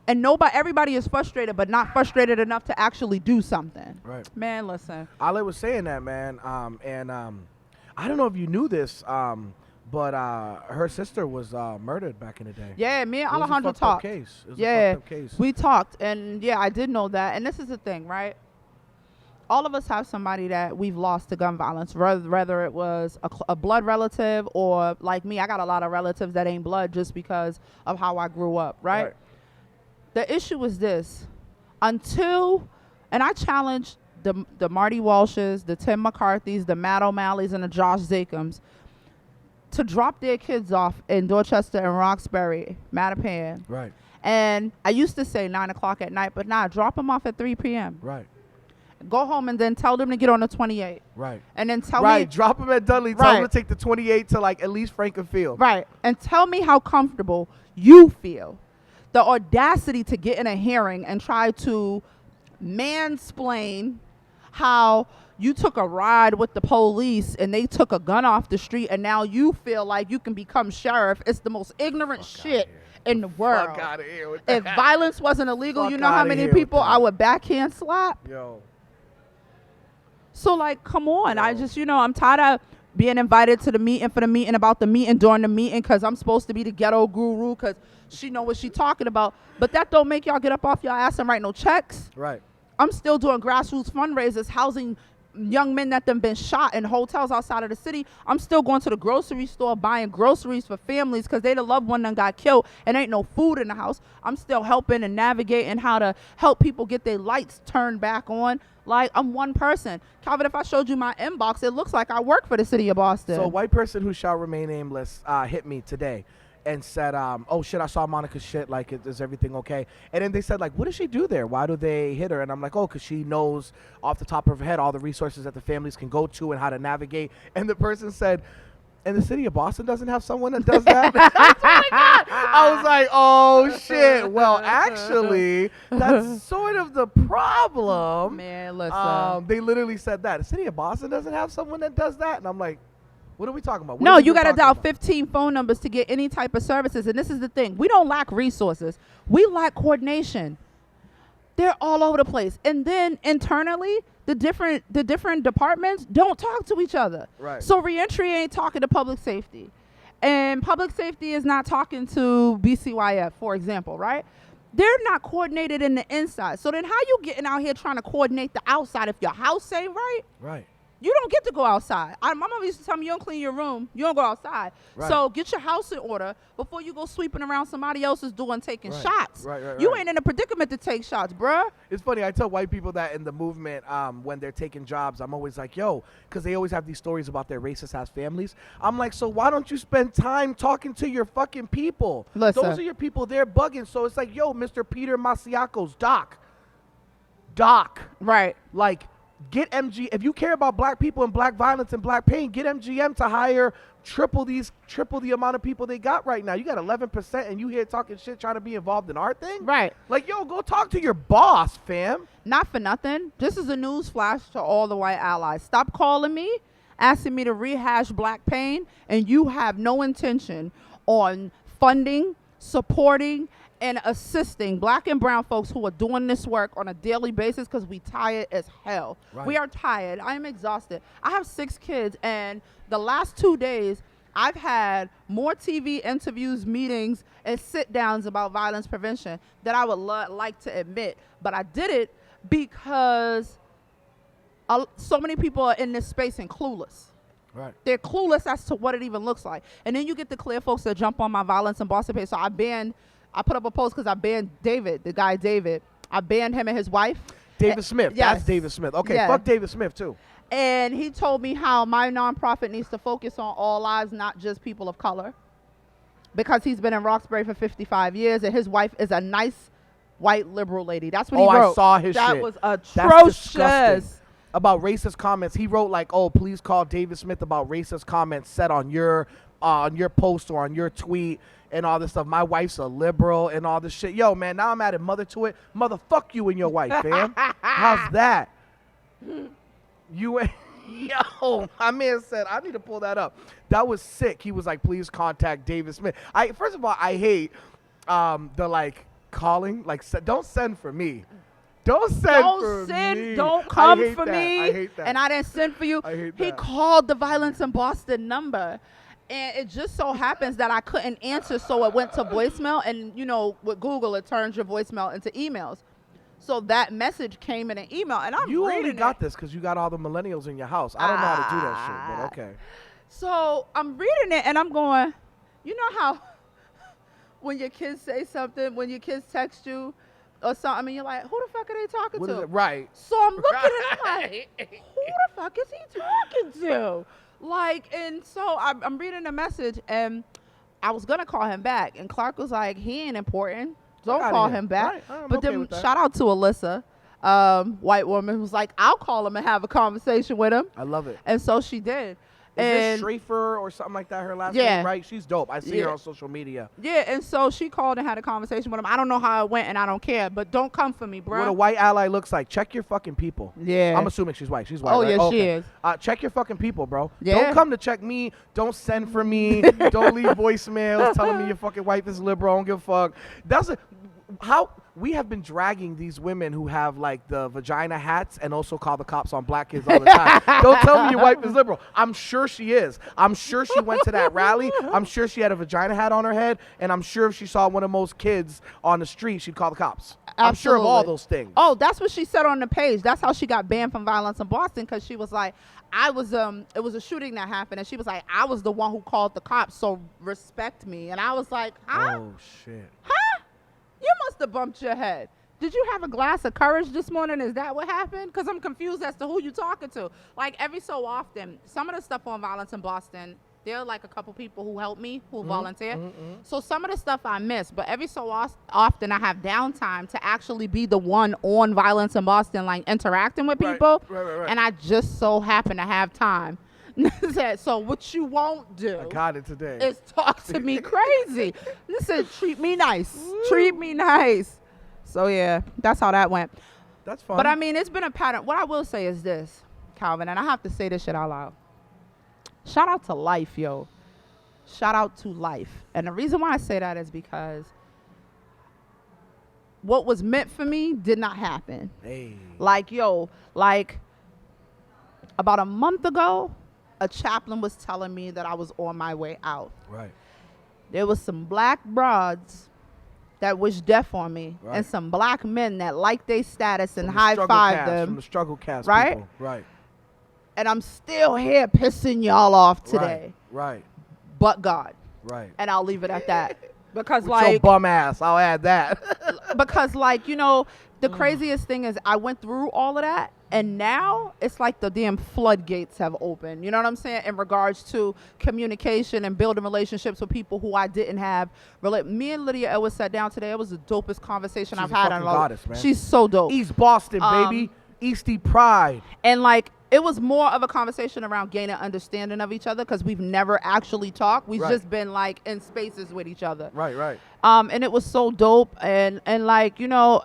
And everybody is frustrated, but not frustrated enough to actually do something. Right. Man, listen. Ale was saying that, man. I don't know if you knew this, but her sister was murdered back in the day. Yeah, me and It was a Alejandro fucked up talked. case. It was a Yeah, fucked up case. we talked, and yeah, I did know that. And this is the thing, right? All of us have somebody that we've lost to gun violence, whether it was a blood relative or like me, I got a lot of relatives that ain't blood just because of how I grew up, right? The issue is this. And I challenge the Marty Walshes, the Tim McCarthys, the Matt O'Malleys, and the Josh Zacums to drop their kids off in Dorchester and Roxbury, Mattapan. Right. And I used to say 9 o'clock at night, but nah, drop them off at 3 p.m. Right. Go home and then tell them to get on the 28. Right. And then tell Right. me. Drop them at Dudley. Tell them Right. to take the 28 to like at least Frankenfield. Right. And tell me how comfortable you feel. The audacity to get in a hearing and try to mansplain how you took a ride with the police and they took a gun off the street and now you feel like you can become sheriff. It's the most ignorant shit in the world. Fuck out of here with If that. violence wasn't illegal, Fuck you know how outta many here with people that. I would backhand slap? Yo. So, like, come on. I Yo. just, I'm tired of being invited to the meeting for the meeting about the meeting during the meeting because I'm supposed to be the ghetto guru because she know what she talking about. But that don't make y'all get up off your ass and write no checks. Right. I'm still doing grassroots fundraisers, housing young men that done been shot in hotels outside of the city. I'm still going to the grocery store buying groceries for families because they the loved one done got killed and ain't no food in the house. I'm still helping and navigating how to help people get their lights turned back on. Like, I'm one person. Calvin, if I showed you my inbox, it looks like I work for the city of Boston. So a white person who shall remain nameless hit me today and said, oh shit, I saw Monica's shit, like, is everything okay? And then they said, like, what does she do there? Why do they hit her? And I'm like, oh, because she knows off the top of her head all the resources that the families can go to and how to navigate. And the person said, and the city of Boston doesn't have someone that does that? I was like, oh shit. Well, actually, that's sort of the problem. Man, listen. They literally said that. The city of Boston doesn't have someone that does that? And I'm like, what are we talking about? What No, are we you even got to talking dial about? 15 phone numbers to get any type of services. And this is the thing. We don't lack resources. We lack coordination. They're all over the place. And then internally, the different departments don't talk to each other. Right. So reentry ain't talking to public safety. And public safety is not talking to BCYF, for example, right? They're not coordinated in the inside. So then how you getting out here trying to coordinate the outside if your house ain't right? Right. You don't get to go outside. My mama used to tell me you don't clean your room. You don't go outside. Right. So get your house in order before you go sweeping around somebody else's door and taking Right. shots. Right, You right. ain't in a predicament to take shots, bruh. It's funny. I tell white people that in the movement when they're taking jobs, I'm always like, yo, because they always have these stories about their racist-ass families. I'm like, so why don't you spend time talking to your fucking people? Listen. Those are your people. They're bugging. So it's like, yo, Mr. Peter Masiacos, Doc. Right. Like, get MG. If you care about black people and black violence and black pain, get MGM to hire triple the amount of people they got right now. You got 11% and you here talking shit trying to be involved in our thing? Right. Like, yo, go talk to your boss, fam. Not for nothing. This is a news flash to all the white allies. Stop calling me, asking me to rehash black pain, and you have no intention on funding, supporting, and assisting black and brown folks who are doing this work on a daily basis because we tired as hell. Right. We are tired. I am exhausted. I have 6 kids, and the last 2 days, I've had more TV interviews, meetings, and sit-downs about violence prevention that I would like to admit. But I did it because so many people are in this space and clueless. Right. They're clueless as to what it even looks like. And then you get the clear folks that jump on my violence and Boston page. So I put up a post because I banned David, the guy David. I banned him and his wife. David Smith. yes. That's David Smith. Okay, Yeah. fuck David Smith, too. And he told me how my nonprofit needs to focus on all lives, not just people of color. Because he's been in Roxbury for 55 years, and his wife is a nice white liberal lady. That's what he wrote. I saw his that shit. was That's disgusting. atrocious. About racist comments. He wrote like, oh, please call David Smith about racist comments said on your post or on your tweet and all this stuff. My wife's a liberal and all this shit. Yo, man, now I'm adding mother to it. Mother, fuck you and your wife, fam. How's that? You ain't. Yo, my man said, I need to pull that up. That was sick. He was like, please contact David Smith. First of all, I hate the like calling, like, don't send for me. Don't send for me. Don't I come hate for that. me. I hate that. And I didn't send for you. I hate He that. called the Violence in Boston number. And it just so happens that I couldn't answer, so it went to voicemail. And, you know, with Google, it turns your voicemail into emails. So that message came in an email, and I'm You reading only got it. this because you got all the millennials in your house. I don't know how to do that shit, but okay. So I'm reading it, and I'm going, you know how when your kids say something, when your kids text you or something, and you're like, who the fuck are they talking What to? is it? Right. So I'm looking and I'm like, who the fuck is he talking to? Like, and so I'm reading the message, and I was gonna call him back, and Clark was like, he ain't important. Don't outta call here. him back. Right. I'm But okay then with that. shout out to Alyssa, white woman, who's like, I'll call him and have a conversation with him. I love it. And so she did. Is and this Schrafer or something like that, her last Yeah. name, right? She's dope. I see Yeah. her on social media. yeah, and so she called and had a conversation with him. I don't know how it went, and I don't care, but don't come for me, bro. What a white ally looks like. Check your fucking people. Yeah. I'm assuming she's white. She's white. Oh, right? yeah, she is. Check your fucking people, bro. Yeah. Don't come to check me. Don't send for me. Don't leave voicemails telling me your fucking wife is liberal. I don't give a fuck. How we have been dragging these women who have like the vagina hats and also call the cops on black kids all the time. Don't tell me your wife is liberal. I'm sure she is. I'm sure she went to that rally. I'm sure she had a vagina hat on her head, and I'm sure if she saw one of most kids on the street, she'd call the cops. I'm sure of all Absolutely. those things. Oh, that's what she said on the page. That's how she got banned from Violence in Boston, because she was like, it was a shooting that happened, and she was like, I was the one who called the cops, so respect me. And I was like, huh? Oh shit. Huh? You must have bumped your head. Did you have a glass of courage this morning? Is that what happened? Because I'm confused as to who you're talking to. Like, every so often, some of the stuff on Violence in Boston, there are like a couple people who help me, who volunteer. So some of the stuff I miss, but every so often I have downtime to actually be the one on Violence in Boston, like interacting with Right, people. right. And I just so happen to have time. So what you won't do I got it today. is talk to me crazy. Listen, treat me nice. Treat me nice. So yeah, that's how that went. That's fun. But I mean, it's been a pattern. What I will say is this, Calvin, and I have to say this shit out loud. Shout out to life, yo. Shout out to life. And the reason why I say that is because what was meant for me did not happen. Hey. Like, yo, like about a month ago, a chaplain was telling me that I was on my way out. Right. There was some black broads that wished death on me, Right. and some black men that liked their status and From the high struggle five cast, them. From the struggle cast right? people. Right. And I'm still here pissing y'all off today, Right. but God. Right. And I'll leave it at that. Because With your like, bum ass. I'll add that. because like, you know, the craziest thing is I went through all of that, and now it's like the damn floodgates have opened. You know what I'm saying? In regards to communication and building relationships with people who I didn't have. Me and Lydia Edwards sat down today. It was the dopest conversation She's I've a had fucking in a long. goddess, man. She's so dope. East Boston, baby. Eastie pride. And like, it was more of a conversation around gaining understanding of each other, because we've never actually talked. We've Right. just been like in spaces with each other. Right. And it was so dope. And like, you know,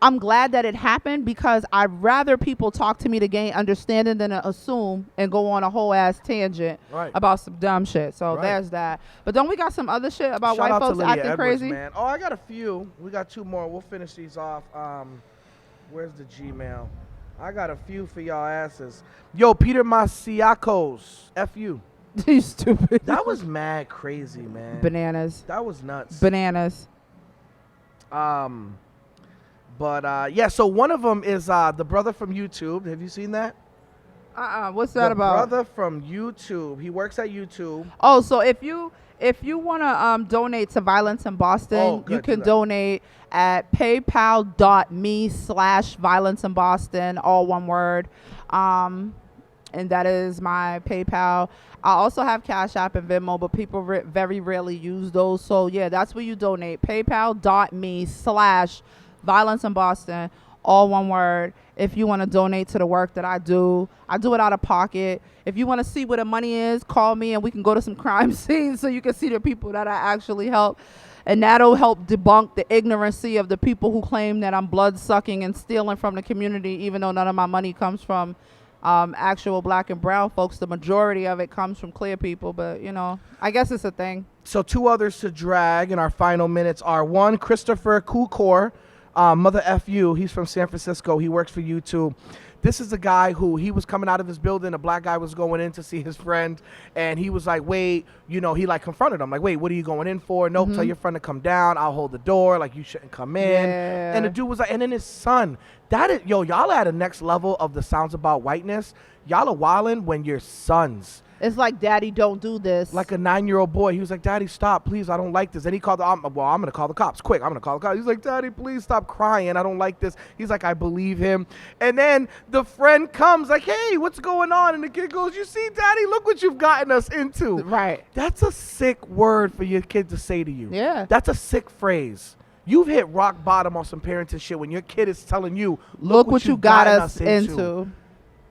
I'm glad that it happened, because I'd rather people talk to me to gain understanding than to assume and go on a whole ass tangent Right. about some dumb shit. So Right. there's that. But don't we got some other shit about Shout white out to folks Lydia acting Edwards, crazy? man. Oh, I got a few. We got two more. We'll finish these off. Where's the Gmail? I got a few for y'all asses. Yo, Peter Masiakos. F you. You stupid. That was mad crazy, man. Bananas. That was nuts. Bananas. But yeah, so one of them is the brother from YouTube. Have you seen that? What's that the about? brother from YouTube. He works at YouTube. Oh, so if you want to donate to Violence in Boston, Oh, good, you can do that. donate at paypal.me/Violence in Boston, all one word. And that is my PayPal. I also have Cash App and Venmo, but people very rarely use those. So yeah, that's where you donate. paypal.me/Violence in Boston, all one word. If you want to donate to the work that I do it out of pocket. If you want to see where the money is, call me and we can go to some crime scenes so you can see the people that I actually help. And that'll help debunk the ignorancy of the people who claim that I'm blood sucking and stealing from the community, even though none of my money comes from actual black and brown folks. The majority of it comes from clear people, but you know, I guess it's a thing. So 2 others to drag in our final minutes are, one, Christopher Kukor, Mother FU. He's from San Francisco. He works for YouTube. This is a guy who, he was coming out of his building. A black guy was going in to see his friend, and he was like, wait, you know, he like confronted him. Like, wait, what are you going in for? Nope, tell your friend to come down. I'll hold the door. Like, you shouldn't come in. Yeah. And the dude was like, and then his son, that is, yo, y'all are at a next level of the sounds about whiteness. Y'all are wildin' when your sons, It's like, Daddy, don't do this. like a 9-year-old boy, he was like, Daddy, stop, please, I don't like this. And he called I'm going to call the cops. Quick, I'm going to call the cops. He's like, Daddy, please stop crying. I don't like this. He's like, I believe him. And then the friend comes like, hey, what's going on? And the kid goes, you see, Daddy, look what you've gotten us into. Right. That's a sick word for your kid to say to you. Yeah. That's a sick phrase. You've hit rock bottom on some parenting shit when your kid is telling you, Look what you got gotten us into.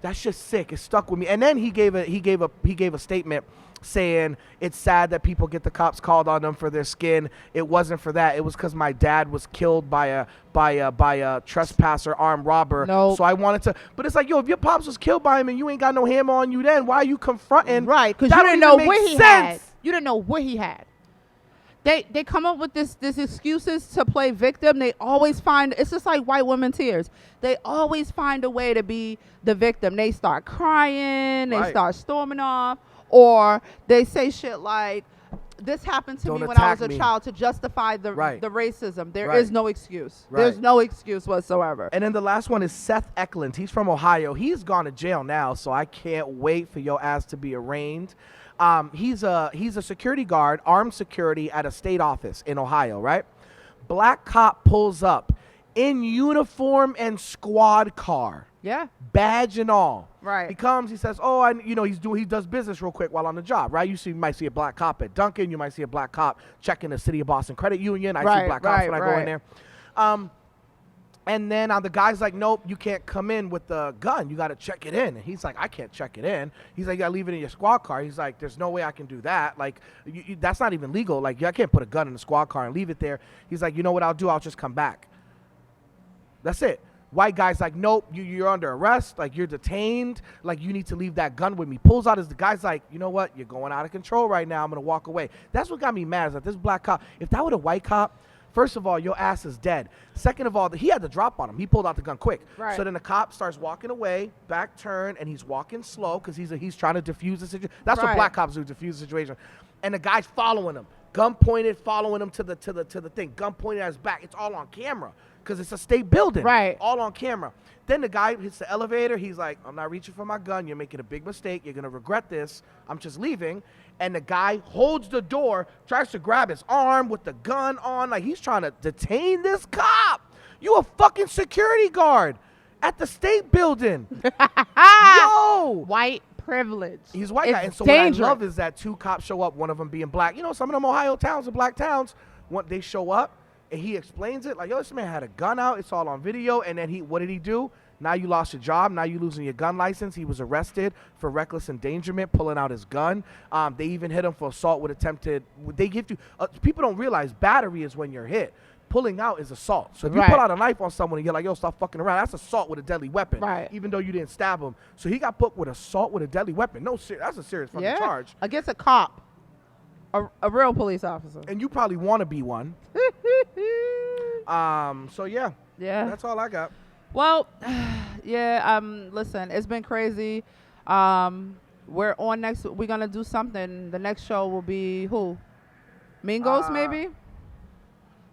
That's just sick. It stuck with me. And then he gave a statement saying it's sad that people get the cops called on them for their skin. It wasn't for that. It was because my dad was killed by a trespasser, armed robber. Nope. So I wanted to. But it's like, yo, if your pops was killed by him and you ain't got no hammer on you, then why are you confronting? Right, because That you don't didn't even know make what he had. sense. You didn't know what he had. They come up with this excuses to play victim. They always find, it's just like white women tears. They always find a way to be the victim. They start crying, they Right. start storming off, or they say shit like, this happened to Don't me when I was attack a me. child, to justify the Right. racism. There Right. is no excuse. Right. There's no excuse whatsoever. And then the last one is Seth Eklund. He's from Ohio. He's gone to jail now, so I can't wait for your ass to be arraigned. He's a security guard, armed security at a state office in Ohio, right? Black cop pulls up in uniform and squad car, Yeah. badge and all. Right. He comes, he says, oh, he does business real quick while on the job, right? You might see a black cop at Dunkin', you might see a black cop checking the City of Boston Credit Union. I see Right, black cops right, when I go in right. there. And then the guy's like, nope, you can't come in with the gun. You got to check it in. And he's like, I can't check it in. He's like, you got to leave it in your squad car. He's like, there's no way I can do that. Like, that's not even legal. Like, I can't put a gun in the squad car and leave it there. He's like, you know what I'll do? I'll just come back. That's it. White guy's like, nope, you're under arrest. Like, you're detained. Like, you need to leave that gun with me. Pulls out the guy's like, you know what? You're going out of control right now. I'm going to walk away. That's what got me mad is that this black cop, if that were a white cop, first of all, your ass is dead. Second of all, he had the drop on him. He pulled out the gun quick. Right. So then the cop starts walking away, back turn, and he's walking slow because he's trying to defuse the situation. That's what Right. black cops do, defuse the situation. And the guy's following him, gun pointed, following him to the thing, gun pointed at his back. It's all on camera because it's a state building. Right. All on camera. Then the guy hits the elevator. He's like, I'm not reaching for my gun. You're making a big mistake. You're going to regret this. I'm just leaving. And the guy holds the door, tries to grab his arm with the gun on. Like, he's trying to detain this cop. You a fucking security guard at the state building. Yo! White privilege. He's a white guy. It's And so dangerous. what I love is that 2 cops show up, one of them being black. You know, some of them Ohio towns are black towns. They show up, and he explains it. Like, yo, this man had a gun out. It's all on video. And then what did he do? Now you lost your job. Now you losing your gun license. He was arrested for reckless endangerment, pulling out his gun. They even hit him for assault with attempted. They give you people don't realize battery is when you're hit. Pulling out is assault. So if you Right. pull out a knife on someone and you're like, yo, stop fucking around, that's assault with a deadly weapon. Right. Even though you didn't stab him. So he got put with assault with a deadly weapon. No, that's a serious fucking Yeah. charge. Against a cop. A real police officer. And you probably want to be one. So yeah. Yeah. That's all I got. Well, yeah, listen, it's been crazy. We're on we're gonna do something. The next show will be who? Mingos, maybe?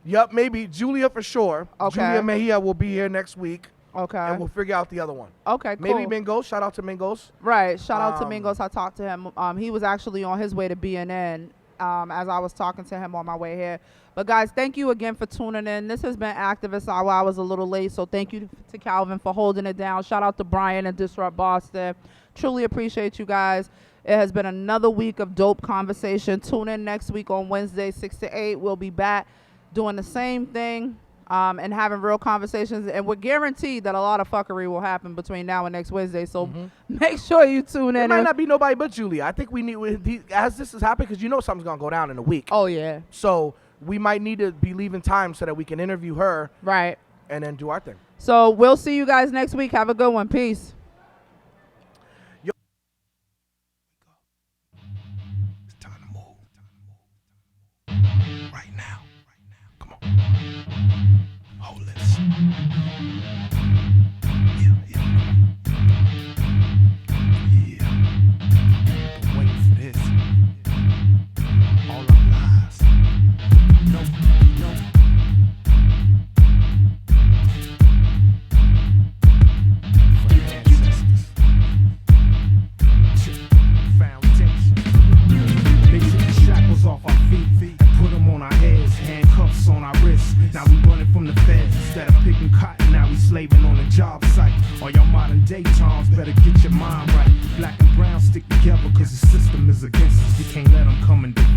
Yep, maybe Julia for sure. Okay. Julia Mejia will be here next week. Okay. And we'll figure out the other one. Okay, cool. Maybe Mingos. Shout out to Mingos. Right. Shout out to Um, Mingos. I talked to him. He was actually on his way to BNN as I was talking to him on my way here. But guys, thank you again for tuning in. This has been Activist Hour. I was a little late, so thank you to Calvin for holding it down. Shout out to Brian and Disrupt Boston. Truly appreciate you guys. It has been another week of dope conversation. Tune in next week on Wednesday, 6 to 8. We'll be back doing the same thing and having real conversations. And we're guaranteed that a lot of fuckery will happen between now and next Wednesday. So make sure you tune It in. might not be nobody but Julia. I think we need, as this has happened, because you know something's going to go down in a week. Oh, yeah. So we might need to be leaving time so that we can interview her Right. and then do our thing. So we'll see you guys next week. Have a good one. Peace. right now. Come on. Hold this. Yeah. Been waiting for this. All our lives. No. For the ancestors. Foundation. They took the shackles off our feet and put them on our heads, handcuffs on our wrists. Now we running from the feds instead of picking cotton. Now we slaving on the job site. All y'all modern day Toms better get your mind right. Black and brown stick together 'cause the system is against us. We can't let them come and divide